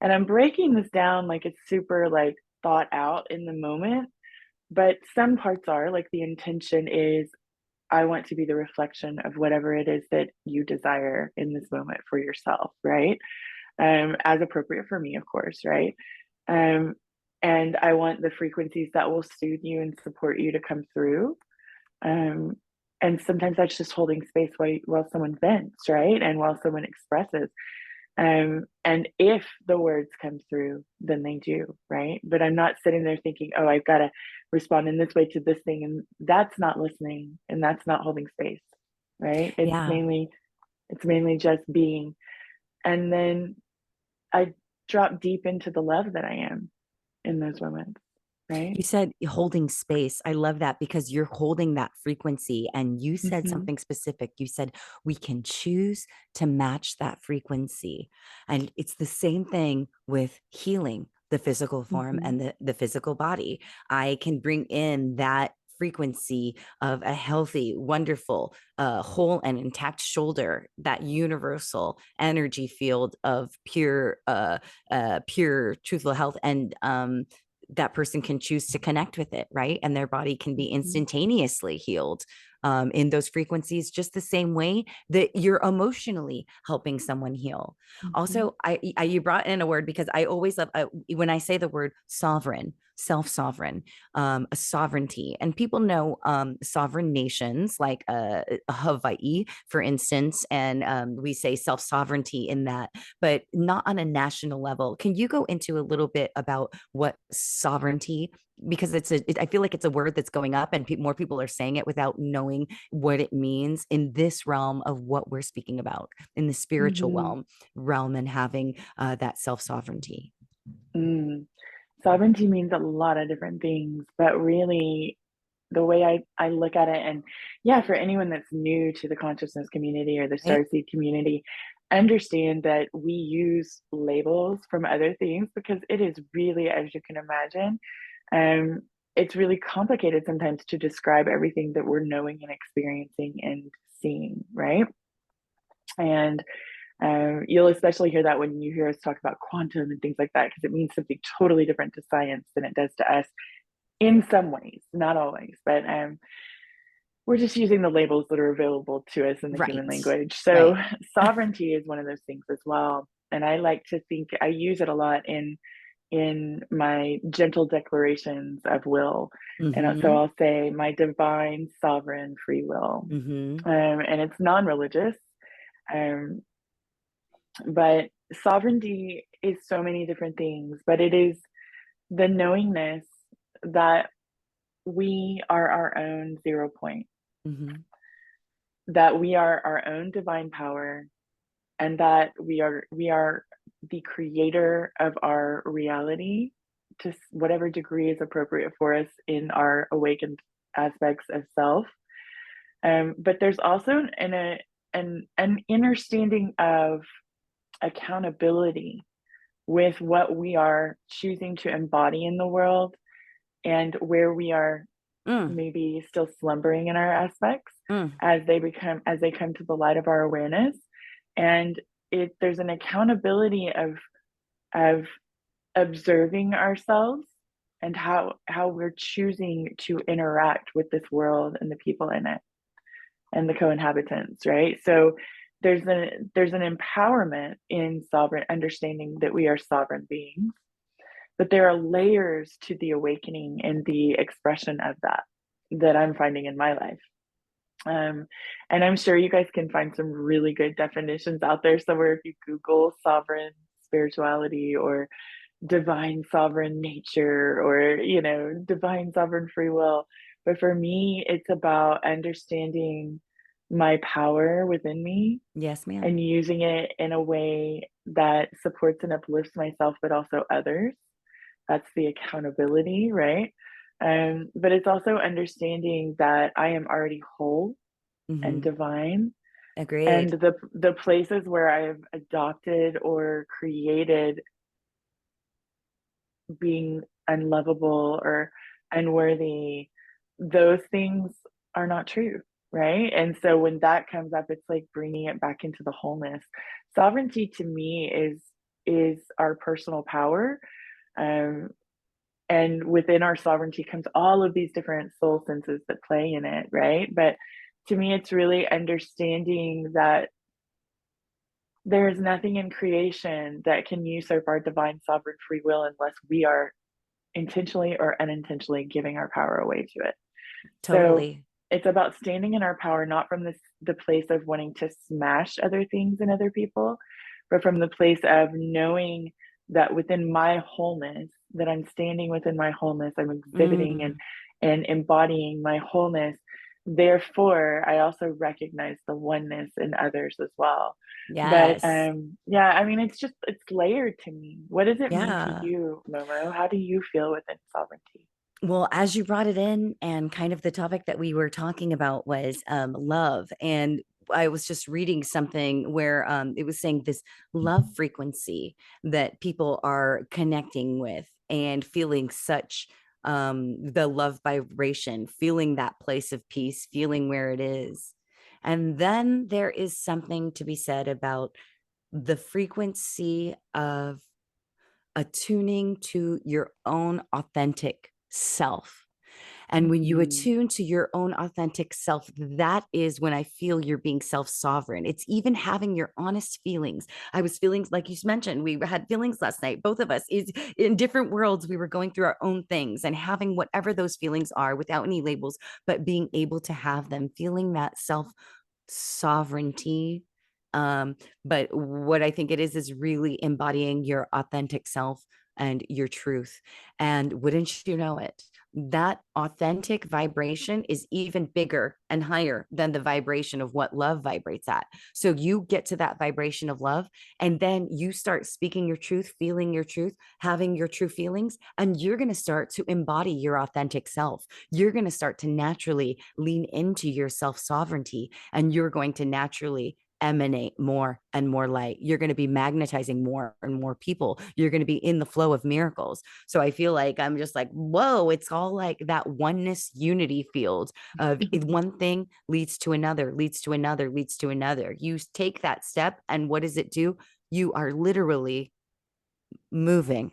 And I'm breaking this down like it's super like thought out in the moment, but some parts are like the intention is I want to be the reflection of whatever it is that you desire in this moment for yourself, right? As appropriate for me, of course, right? Um, and I want the frequencies that will soothe you and support you to come through. Um, and sometimes that's just holding space while someone vents, right? And while someone expresses. And if the words come through, then they do, right? But I'm not sitting there thinking, oh, I've got to respond in this way to this thing. And that's not listening and that's not holding space, right? Yeah. It's mainly just being. And then I drop deep into the love that I am in those moments, right? You said holding space. I love that because you're holding that frequency. And you said Mm-hmm. something specific. You said we can choose to match that frequency. And it's the same thing with healing the physical form Mm-hmm. and the physical body. I can bring in that frequency of a healthy, wonderful, whole and intact shoulder, that universal energy field of pure, truthful health. And that person can choose to connect with it, right? And their body can be Mm-hmm. instantaneously healed in those frequencies, just the same way that you're emotionally helping someone heal. Mm-hmm. Also, you brought in a word because I always love when I say the word sovereign, self-sovereign, a sovereignty, and people know sovereign nations like Hawaii, for instance, and we say self-sovereignty in that, but not on a national level. Can you go into a little bit about what sovereignty, because I feel like it's a word that's going up and more people are saying it without knowing what it means in this realm of what we're speaking about in the spiritual Mm-hmm. realm and having that self-sovereignty. Mm. Sovereignty means a lot of different things, but really the way I look at it, and yeah, for anyone that's new to the consciousness community or the Right? Starseed community, understand that we use labels from other things because it is really, as you can imagine, um, it's really complicated sometimes to describe everything that we're knowing and experiencing and seeing, right? And you'll especially hear that when you hear us talk about quantum and things like that, because it means something totally different to science than it does to us in some ways, not always, but we're just using the labels that are available to us in the human Right. language. So Right. sovereignty is one of those things as well. And I like to think I use it a lot in my gentle declarations of will. And so Mm-hmm. I'll say my divine sovereign free will. Mm-hmm. And it's non-religious. Um, but sovereignty is so many different things, but it is the knowingness that we are our own 0 point, Mm-hmm. that we are our own divine power, and that we are the creator of our reality to whatever degree is appropriate for us in our awakened aspects of self. But there's also an understanding of accountability with what we are choosing to embody in the world and where we are Mm, maybe still slumbering in our aspects mm. as they come to the light of our awareness. And there's an accountability of observing ourselves and how we're choosing to interact with this world and the people in it and the co-inhabitants, right? So there's an empowerment in sovereign understanding that we are sovereign beings, but there are layers to the awakening and the expression of that I'm finding in my life. And I'm sure you guys can find some really good definitions out there somewhere if you Google sovereign spirituality or divine sovereign nature or, divine sovereign free will. But for me, it's about understanding my power within me Yes, ma'am. and using it in a way that supports and uplifts myself, but also others. That's the accountability, right? But it's also understanding that I am already whole and Mm-hmm. divine, and Agreed. the places where I've adopted or created being unlovable or unworthy, those things are not true, right? And so when that comes up, it's like bringing it back into the wholeness. Sovereignty to me is our personal power, um, and within our sovereignty comes all of these different soul senses that play in it, right? But to me, it's really understanding that there is nothing in creation that can usurp our divine sovereign free will unless we are intentionally or unintentionally giving our power away to it. So Totally. it's about standing in our power, not from the place of wanting to smash other things and other people, but from the place of knowing that within my wholeness, that I'm standing within my wholeness, I'm exhibiting Mm, and embodying my wholeness. Therefore, I also recognize the oneness in others as well. But yes. yeah, I mean, it's layered to me. What does it mean to Yeah. you, Momo? How do you feel within sovereignty? Well, as you brought it in, and kind of the topic that we were talking about was love. And I was just reading something where it was saying this love frequency that people are connecting with and feeling such the love vibration, feeling that place of peace, feeling where it is. And then there is something to be said about the frequency of attuning to your own authentic self. And when you Mhm. attune to your own authentic self, that is when I feel you're being self sovereign. It's even having your honest feelings. I was feeling, like you mentioned, we had feelings last night, both of us, is in different worlds. We were going through our own things and having whatever those feelings are without any labels, but being able to have them, feeling that self sovereignty. Um, but what I think it is really embodying your authentic self and your truth. And wouldn't you know it, that authentic vibration is even bigger and higher than the vibration of what love vibrates at. So you get to that vibration of love, and then you start speaking your truth, feeling your truth, having your true feelings, and you're going to start to embody your authentic self. You're going to start to naturally lean into your self sovereignty, and you're going to naturally emanate more and more light. You're going to be magnetizing more and more people. You're going to be in the flow of miracles. So I feel like I'm just like, whoa, it's all like that oneness unity field of one thing leads to another, leads to another, leads to another. You take that step, and what does it do? You are literally moving.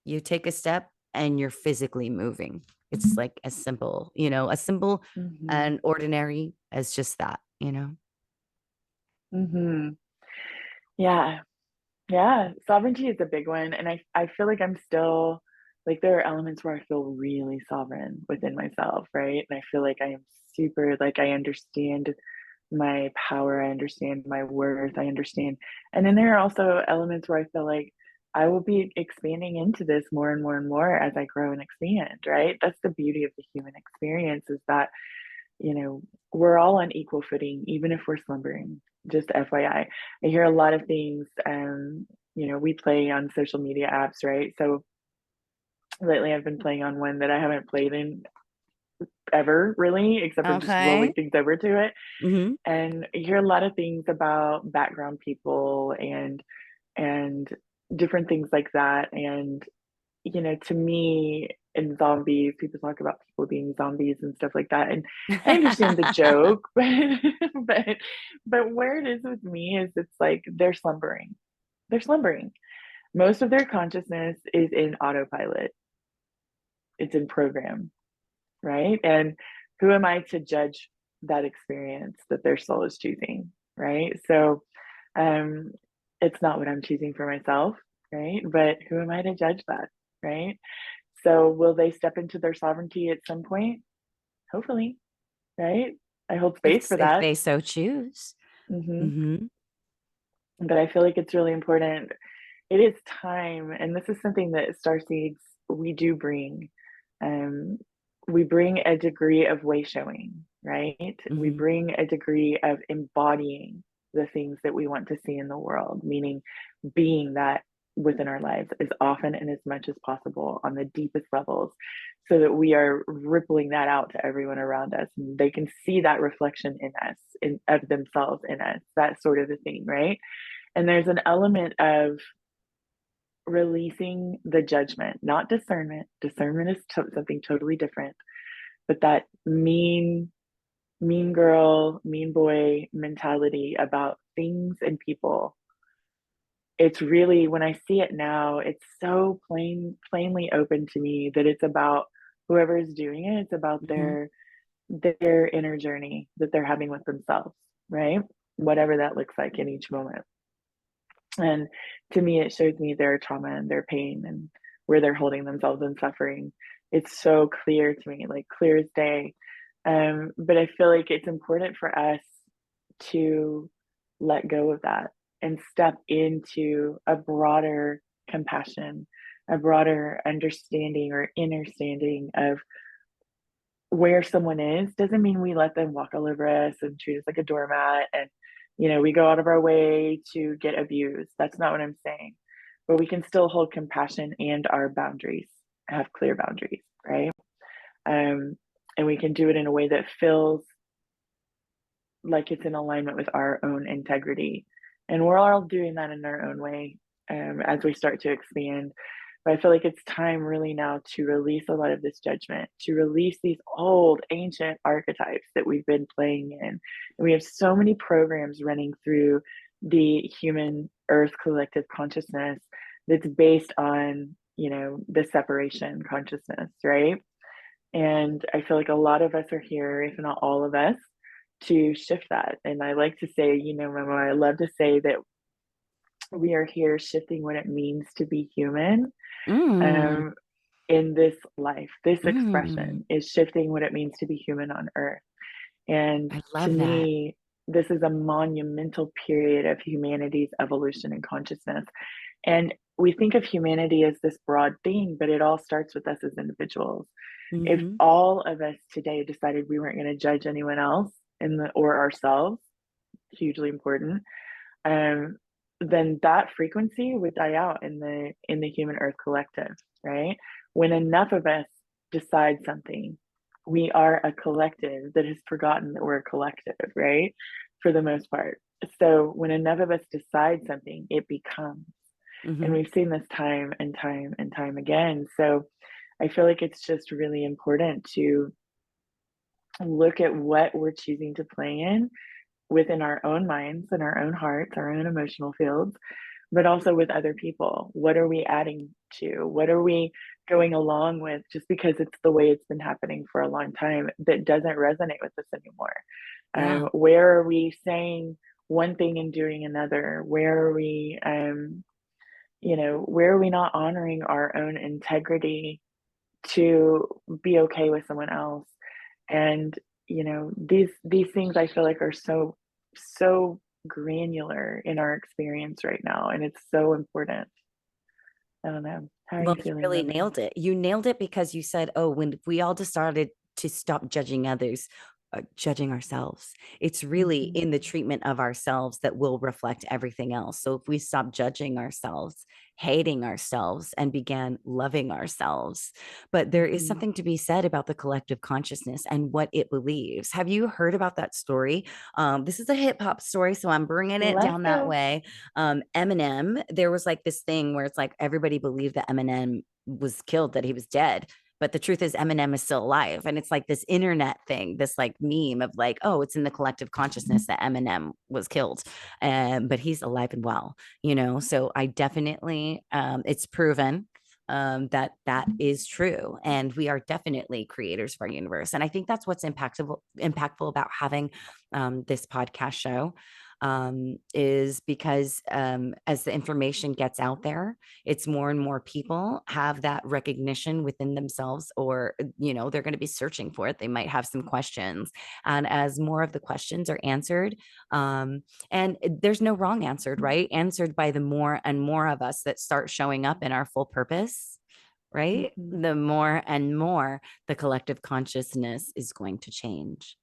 You take a step and you're physically moving. It's like as simple, as simple Mhm. and ordinary as just that. Mhm. Yeah. Yeah, sovereignty is a big one, and I feel like I'm still like, there are elements where I feel really sovereign within myself, right? And I feel like I am super like, I understand my power, I understand my worth, I understand, and then there are also elements where I feel like I will be expanding into this more and more and more as I grow and expand, right? That's the beauty of the human experience, is that you know, we're all on equal footing, even if we're slumbering. Just FYI. I hear a lot of things, we play on social media apps, right? So lately I've been playing on one that I haven't played in ever really, except for just rolling Okay. things over to it. Mm-hmm. And you hear a lot of things about background people and different things like that. And to me, in zombies, people talk about people being zombies and stuff like that. And I understand the joke, but but where it is with me is it's like they're slumbering. They're slumbering. Most of their consciousness is in autopilot. It's in program, right? And who am I to judge that experience that their soul is choosing, right? So um it's not what I'm choosing for myself, right? But who am I to judge that, right? So will they step into their sovereignty at some point? Hopefully, right? I hold space for If that. they so choose. Hmm. Mm-hmm. But I feel like it's really important. It is time, and this is something that Starseeds we do bring. Um, we bring a degree of way showing, right? We Mm-hmm. bring a degree of embodying the things that we want to see in the world, meaning being that within our lives as often and as much as possible on the deepest levels, so that we are rippling that out to everyone around us and they can see that reflection in us, in of themselves in us, that sort of a thing, right? And there's an element of releasing the judgment, not discernment. Discernment is something totally different, but that mean girl, mean boy mentality about things and people. It's really, when I see it now, it's so plainly open to me that it's about whoever is doing it. It's about Mm-hmm. their inner journey that they're having with themselves, right? Whatever that looks like in each moment. And to me, it shows me their trauma and their pain and where they're holding themselves in suffering. It's so clear to me, like clear as day. But I feel like it's important for us to let go of that and step into a broader compassion, a broader understanding or understanding of where someone is. Doesn't mean we let them walk all over us and treat us like a doormat and we go out of our way to get abused. That's not what I'm saying. But we can still hold compassion and our boundaries, have clear boundaries, right? um and we can do it in a way that feels like it's in alignment with our own integrity. And we're all doing that in our own way, as we start to expand. But I feel like it's time really now to release a lot of this judgment, to release these old ancient archetypes that we've been playing in. And we have so many programs running through the human earth collective consciousness that's based on, the separation consciousness, right? And I feel like a lot of us are here, if not all of us, to shift that. And I like to say, Momo, I love to say that we are here shifting what it means to be human, Mm. um, in this life. This Mm. expression is shifting what it means to be human on Earth. And I to love that. me, this is a monumental period of humanity's evolution and consciousness. And we think of humanity as this broad thing, but it all starts with us as individuals. If Mm-hmm. all of us today decided we weren't going to judge anyone else or ourselves, hugely important, um, then that frequency would die out in the human earth collective, right? When enough of us decide something, we are a collective that has forgotten that we're a collective, right? For the most part. So when enough of us decide something, it becomes. And Mm-hmm. we've seen this time and time and time again. So I feel like it's just really important to look at what we're choosing to play in within our own minds and our own hearts, our own emotional fields, but also with other people. What are we adding to? What are we going along with just because it's the way it's been happening for a long time that doesn't resonate with us anymore? Yeah. Where are we saying one thing and doing another? Where are we not honoring our own integrity to be okay with someone else? And these things I feel like are so granular in our experience right now, and it's so important. I don't know, how are Well, you you feeling, really Momo? nailed it. You nailed it because you said, oh, when we all decided to stop judging others, judging ourselves, it's really Hmm. in the treatment of ourselves that will reflect everything else. So if we stop judging ourselves, hating ourselves, and began loving ourselves, but there is Hmm. something to be said about the collective consciousness and what it believes. Have you heard about that story? This is a hip hop story, so I'm bringing it Let's down that go. way. Eminem, there was like this thing where it's like everybody believed that Eminem was killed, that he was dead. But the truth is, Eminem is still alive. And it's like this internet thing, this like meme of like, oh, it's in the collective consciousness that Eminem was killed. But he's alive and well, So I definitely, it's proven that is true, and we are definitely creators of our universe. And I think that's what's impactful about having this podcast show. is because as the information gets out there, it's more and more people have that recognition within themselves, or, they're going to be searching for it. They might have some questions. And as more of the questions are answered, and there's no wrong answered, right? Answered by the more and more of us that start showing up in our full purpose, right? Mm-hmm. The more and more the collective consciousness is going to change.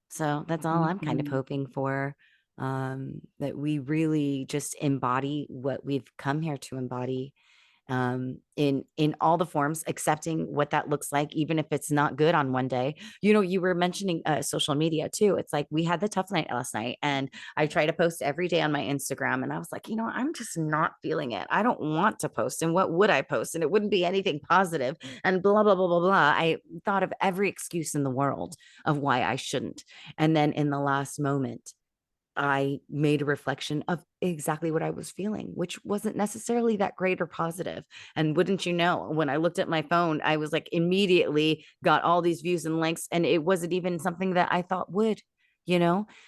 So that's all I'm kind of Mm-hmm. hoping for, that we really just embody what we've come here to embody, in all the forms, accepting what that looks like, even if it's not good on one day. You were mentioning social media too. It's like we had the tough night last night, and I try to post every day on my Instagram, and I was like, I'm just not feeling it. I don't want to post, and what would I post? And it wouldn't be anything positive, and blah blah blah blah blah. I thought of every excuse in the world of why I shouldn't, and then in the last moment, I made a reflection of exactly what I was feeling, which wasn't necessarily that great or positive. And wouldn't you know, when I looked at my phone, I was like, immediately got all these views and likes, and it wasn't even something that I thought would,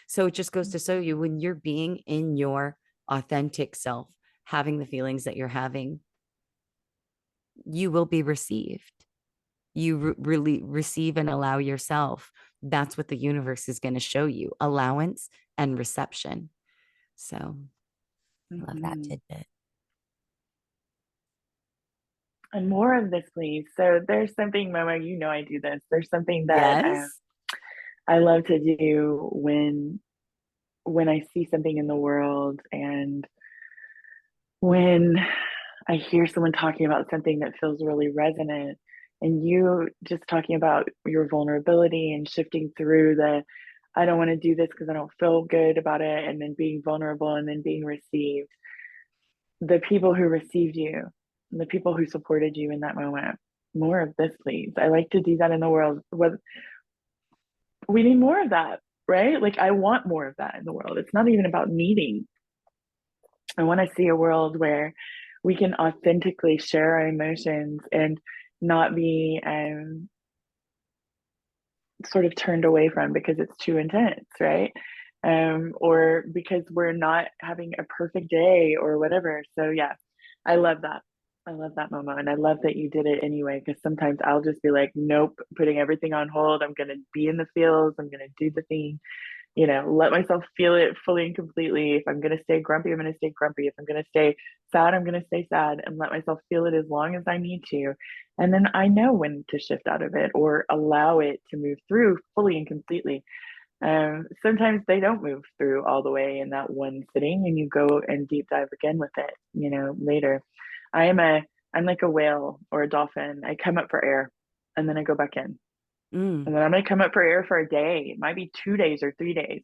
So it just goes to show you, when you're being in your authentic self, having the feelings that you're having, you will be received. You really receive and allow yourself. That's what the universe is going to show you: allowance and reception. So I love that Mm-hmm. tidbit. And more of this, please. So there's something, Momo, I do this. There's something that Yes. I love to do when I see something in the world, and when I hear someone talking about something that feels really resonant, and you just talking about your vulnerability and shifting through I don't want to do this because I don't feel good about it, and then being vulnerable and then being received. The people who received you, the people who supported you in that moment, more of this, please. I like to do that in the world. We need more of that, right? Like, I want more of that in the world. It's not even about needing. I want to see a world where we can authentically share our emotions and not be sort of turned away from because it's too intense, right? Or because we're not having a perfect day or whatever. So yeah, I love that. I love that, Momo. And I love that you did it anyway, because sometimes I'll just be like, nope, putting everything on hold. I'm going to be in the fields. I'm going to do the thing, let myself feel it fully and completely. If I'm going to stay grumpy, I'm going to stay grumpy. If I'm going to stay sad, I'm going to stay sad, and let myself feel it as long as I need to. And then I know when to shift out of it or allow it to move through fully and completely. Sometimes they don't move through all the way in that one sitting, and you go and deep dive again with it, later. I'm like a whale or a dolphin. I come up for air and then I go back in. Mm. And then I'm going to come up for air for a day. It might be 2 days or 3 days.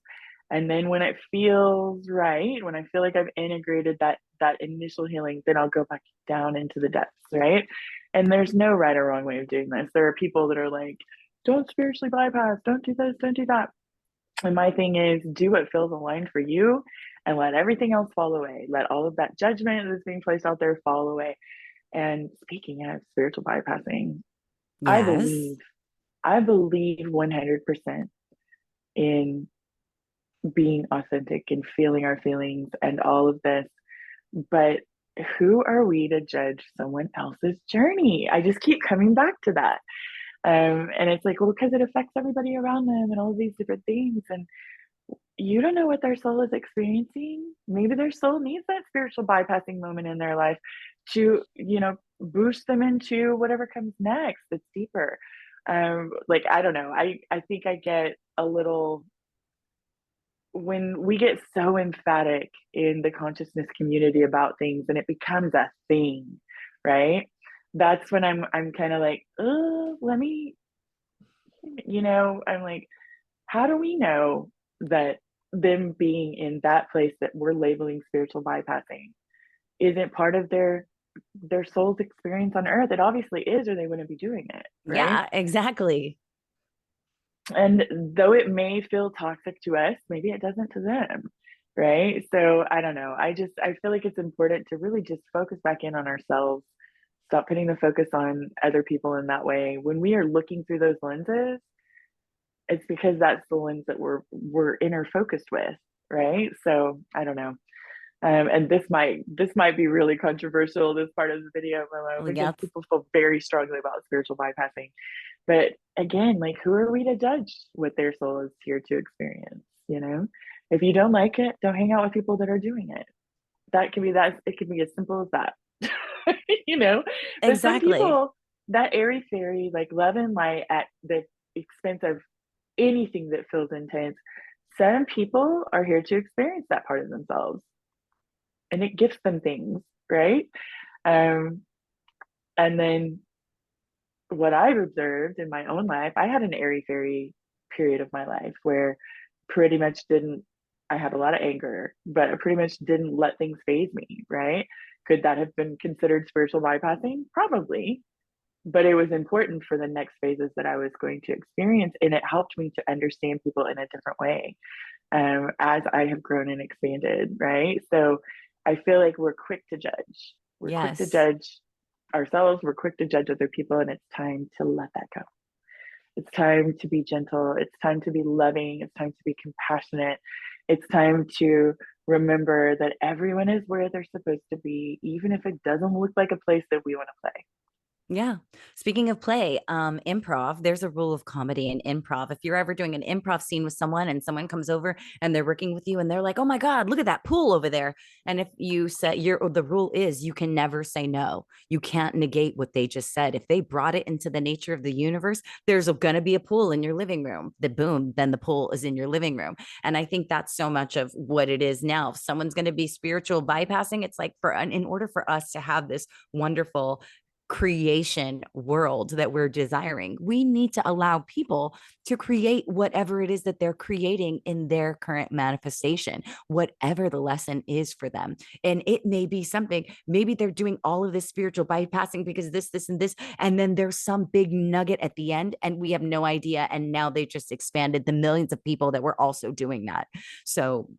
And then when it feels right, when I feel like I've integrated that initial healing, then I'll go back down into the depths, right? And there's no right or wrong way of doing this. There are people that are like, don't spiritually bypass, don't do this, don't do that. And my thing is, do what feels aligned for you and let everything else fall away. Let all of that judgment that's being placed out there fall away. And speaking of spiritual bypassing, I Yes. believe I believe 100% in being authentic and feeling our feelings and all of this. But who are we to judge someone else's journey? I just keep coming back to that. And it's like, well, because it affects everybody around them and all of these different things. And you don't know what their soul is experiencing. Maybe their soul needs that spiritual bypassing moment in their life to, boost them into whatever comes next that's deeper. Like, I don't know. I think I get a little, when we get so emphatic in the consciousness community about things and it becomes a thing, right? That's when I'm kind of like, oh, let me, I'm like, how do we know that them being in that place that we're labeling spiritual bypassing isn't part of their soul's experience on earth? It obviously is, or they wouldn't be doing it, right? Yeah, exactly. And though it may feel toxic to us, maybe it doesn't to them, right? So I don't know. I feel like it's important to really just focus back in on ourselves. Stop putting the focus on other people in that way. When we are looking through those lenses, it's because that's the lens that we're inner focused with. right? So I don't know. And this might be really controversial, this part of the video, Momo, because Yeah, people feel very strongly about spiritual bypassing. But again, like, who are we to judge what their soul is here to experience? You know, if you don't like it, don't hang out with people that are doing it. That can be that. It can be as simple as that. You know, but some exactly. people, that airy fairy, like love and light at the expense of anything that feels intense. Some people are here to experience that part of themselves, and it gifts them things, right? Um, and then what I've observed in my own life, I had an airy fairy period of my life where pretty much didn't, I had a lot of anger, but I pretty much didn't let things phase me, right? Could that have been considered spiritual bypassing? Probably, but it was important for the next phases that I was going to experience. And it helped me to understand people in a different way, as I have grown and expanded, right? So I feel like we're quick to judge. We're quick to Yes. judge ourselves, we're quick to judge other people, and it's time to let that go. It's time to be gentle. It's time to be loving. It's time to be compassionate. It's time to remember that everyone is where they're supposed to be, even if it doesn't look like a place that we want to play. Yeah. Speaking of play, improv, there's a rule of comedy in improv. If you're ever doing an improv scene with someone and someone comes over and they're working with you and they're like, "Oh my God, look at that pool over there." And if you say the rule is you can never say no. You can't negate what they just said. If they brought it into the nature of the universe, there's going to be a pool in your living room. The boom, then the pool is in your living room. And I think that's so much of what it is now. If someone's going to be spiritual bypassing, it's like in order for us to have this wonderful creation world that we're desiring, we need to allow people to create whatever it is that they're creating in their current manifestation, whatever the lesson is for them. And it may be something, maybe they're doing all of this spiritual bypassing because this, and this, and then there's some big nugget at the end, and we have no idea. And now they just expanded the millions of people that were also doing that. So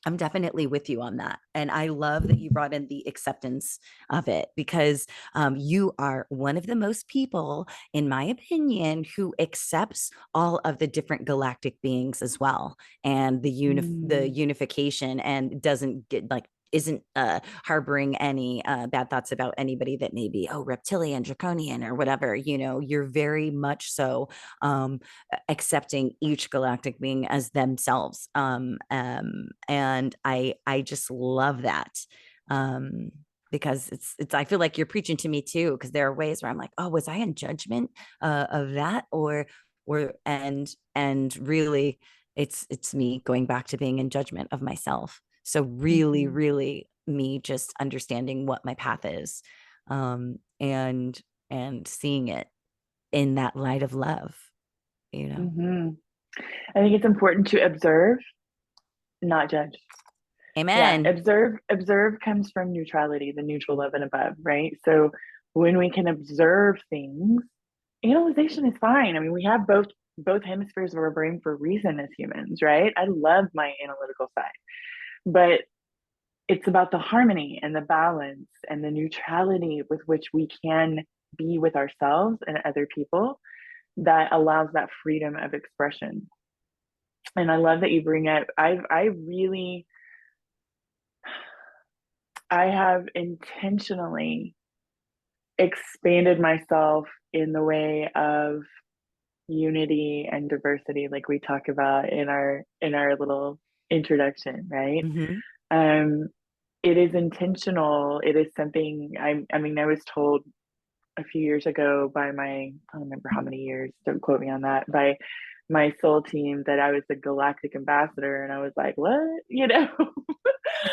I'm definitely with you on that. And I love that you brought in the acceptance of it because you are one of the most people, in my opinion, who accepts all of the different galactic beings as well, and the Mm. unification, and doesn't get like isn't harboring any bad thoughts about anybody that may be reptilian, draconian, or whatever. You're very much so accepting each galactic being as themselves. And I just love that. Because it's I feel like you're preaching to me too, because there are ways where I'm like, oh, was I in judgment of that, and really it's me going back to being in judgment of myself. So really, Mm-hmm. really me just understanding what my path is, and seeing it in that light of love, you know. Mm-hmm. I think it's important to observe, not judge. Yeah, Amen. observe comes from neutrality, the neutral love and above, right? So when we can observe things, analyzation is fine. I mean, we have both hemispheres of our brain for a reason as humans, right? I love my analytical side, but it's about the harmony and the balance and the neutrality with which we can be with ourselves and other people that allows that freedom of expression. And I love that you bring up, I have intentionally expanded myself in the way of unity and diversity, like we talk about in our little introduction, right? Mm-hmm. um it is intentional. It is something I mean, I was told a few years ago by my, I don't remember how many years, don't quote me on that, by my soul team, that I was the galactic ambassador, and I was like, what,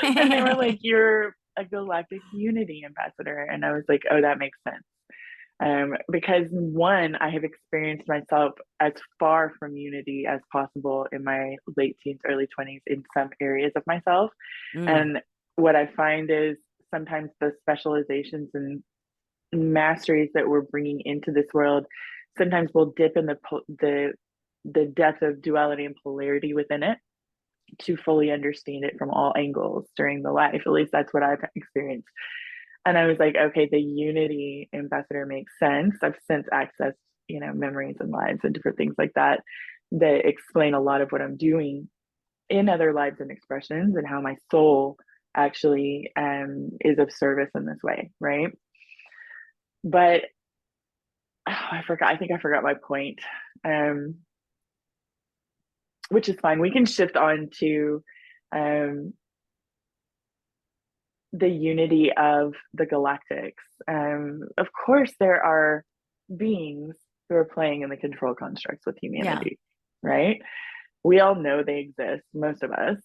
and they were like, you're a galactic unity ambassador, and I was like, oh, that makes sense. Because one, I have experienced myself as far from unity as possible in my late teens, early 20s in some areas of myself. Mm. And what I find is sometimes the specializations and masteries that we're bringing into this world sometimes we'll dip in the depth of duality and polarity within it to fully understand it from all angles during the life. At least that's what I've experienced. And I was like, okay, the unity ambassador makes sense. I've since accessed, memories and lives and different things like that that explain a lot of what I'm doing. in other lives and expressions, and how my soul actually is of service in this way, right? But I forgot. I think I forgot my point, which is fine. We can shift on to the unity of the galactics. Of course, there are beings who are playing in the control constructs with humanity, right? We all know they exist, most of us.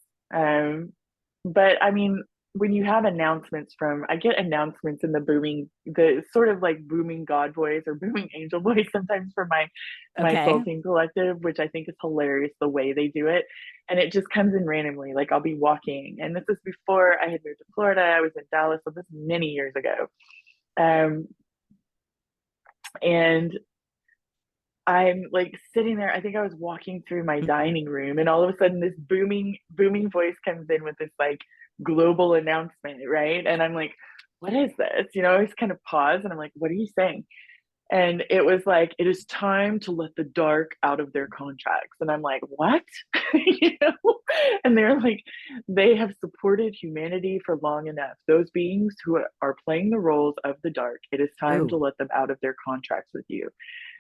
But I mean, when you have announcements from, I get announcements in the sort of like booming God voice or booming angel voice sometimes from my soul team collective, which I think is hilarious the way they do it. And it just comes in randomly. Like I'll be walking, and this is before I had moved to Florida. I was in Dallas, so this is many years ago. And I'm like sitting there. I think I was walking through my dining room, and all of a sudden this booming voice comes in with this like global announcement, right? And I'm like, what is this? I always kind of pause and I'm like, what are you saying? And it was like, it is time to let the dark out of their contracts. And I'm like, what? And they're like, they have supported humanity for long enough. Those beings who are playing the roles of the dark, it is time to let them out of their contracts with you.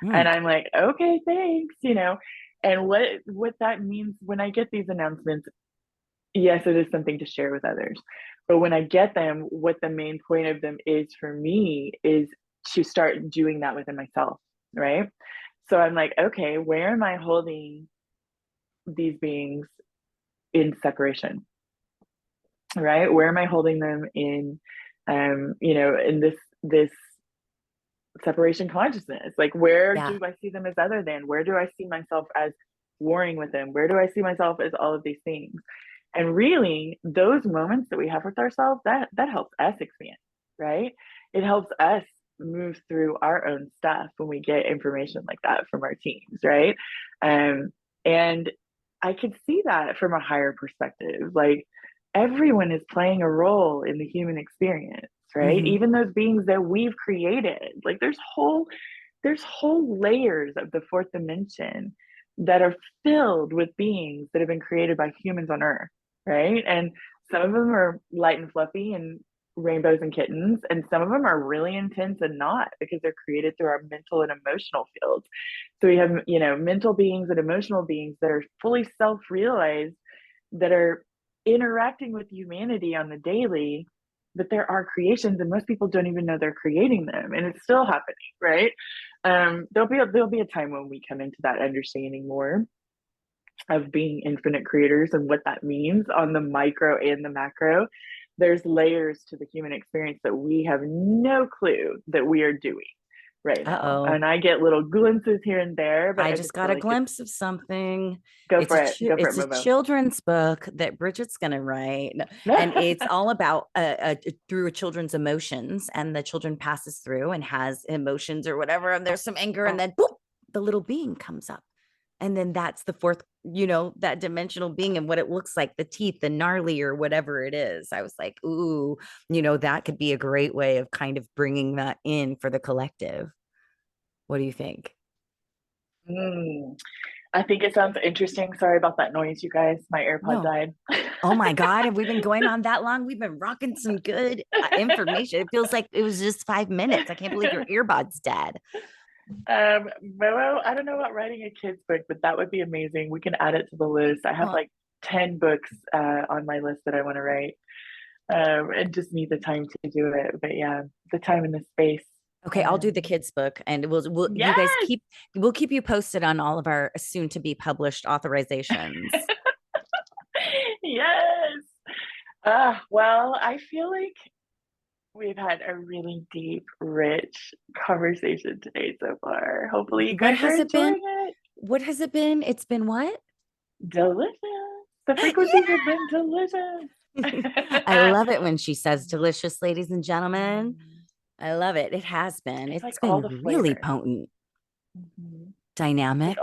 And I'm like, okay, thanks, and what that means when I get these announcements, yes, it is something to share with others. But when I get them, what the main point of them is for me is to start doing that within myself, right? So I'm like, okay, where am I holding these beings in separation, right? Where am I holding them in, in this separation consciousness? Like, where do I see them as other than? Where do I see myself as warring with them? Where do I see myself as all of these things? And really, those moments that we have with ourselves, that helps us expand, right? It helps us move through our own stuff when we get information like that from our teams, right? And I could see that from a higher perspective. Like everyone is playing a role in the human experience, right? Even those beings that we've created. Like there's whole layers of the fourth dimension that are filled with beings that have been created by humans on Earth, right? And some of them are light and fluffy and rainbows and kittens, and some of them are really intense and not, because they're created through our mental and emotional fields. So we have, mental beings and emotional beings that are fully self-realized, that are interacting with humanity on the daily, but there are creations, and most people don't even know they're creating them, and it's still happening, right? There'll be a time when we come into that understanding more of being infinite creators and what that means on the micro and the macro. There's layers to the human experience that we have no clue that we are doing right now. And I get little glimpses here and there, but I just got a glimpse of something. Go for it. It's a children's book that Bridget's going to write. And it's all about through a children's emotions, and the children passes through and has emotions or whatever. And there's some anger, and then boop, the little being comes up. And then that's the fourth, that dimensional being and what it looks like, the teeth, the gnarly or whatever it is. I was like, ooh, that could be a great way of kind of bringing that in for the collective. What do you think? I think it sounds interesting. Sorry about that noise, you guys. My AirPod died. Oh my God. Have we been going on that long? We've been rocking some good information. It feels like it was just 5 minutes. I can't believe your earbud's dead. Momo, I don't know about writing a kid's book, but that would be amazing. We can add it to the list. I have like 10 books on my list that I want to write, and just need the time to do it. But yeah, the time and the space. Okay, I'll do the kids book, and we'll yes! You guys we'll keep you posted on all of our soon to be published authorizations. Yes. Well, I feel like we've had a really deep, rich conversation today so far. Hopefully you guys are enjoying it. What has it been? It's been what? Delicious. The frequencies have been delicious. I love it when she says delicious, ladies and gentlemen. I love it. It has been. It's like been really potent. Dynamic.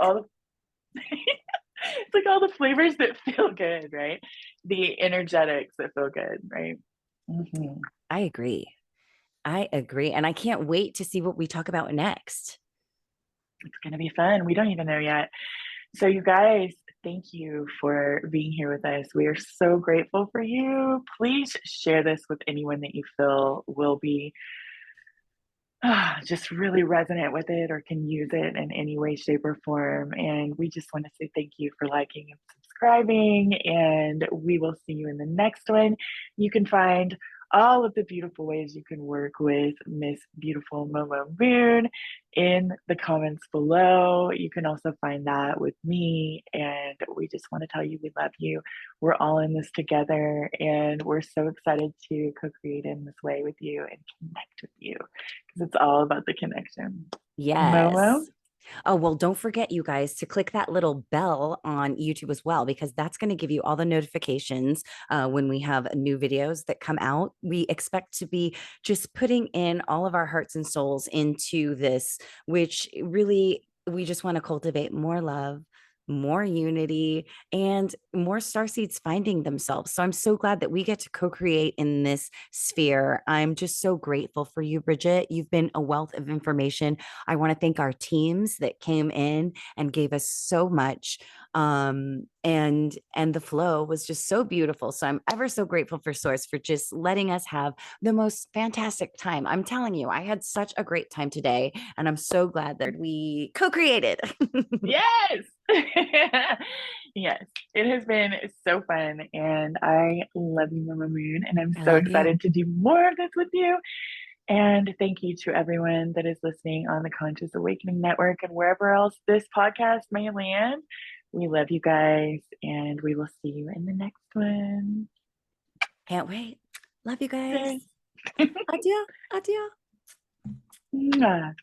It's like all the flavors that feel good, right? The energetics that feel good, right? I agree. And I can't wait to see what we talk about next. It's going to be fun. We don't even know yet. So you guys, thank you for being here with us. We are so grateful for you. Please share this with anyone that you feel will be just really resonate with it or can use it in any way, shape, or form. And we just want to say thank you for liking and subscribing. And we will see you in the next one. You can find all of the beautiful ways you can work with Miss Beautiful Momo Moon in the comments below. You can also find that with me. And we just want to tell you we love you. We're all in this together. And we're so excited to co create in this way with you and connect with you because it's all about the connection. Momo? Yes. Oh, well, don't forget, you guys, to click that little bell on YouTube as well, because that's going to give you all the notifications when we have new videos that come out. We expect to be just putting in all of our hearts and souls into this, which really, we just want to cultivate more love, more unity, and more starseeds finding themselves. So I'm so glad that we get to co-create in this sphere. I'm just so grateful for you, Bridget. You've been a wealth of information. I want to thank our teams that came in and gave us so much. And the flow was just so beautiful. So I'm ever so grateful for Source for just letting us have the most fantastic time. I'm telling you, I had such a great time today, and I'm so glad that we co-created. Yes. Yes. It has been so fun. And I love you, Momo Moon. And I'm I so love you. excited to do more of this with you. And thank you to everyone that is listening on the Conscious Awakening Network and wherever else this podcast may land. We love you guys, and we will see you in the next one. Can't wait. Love you guys. Cheers. Adieu. Adieu. Mwah.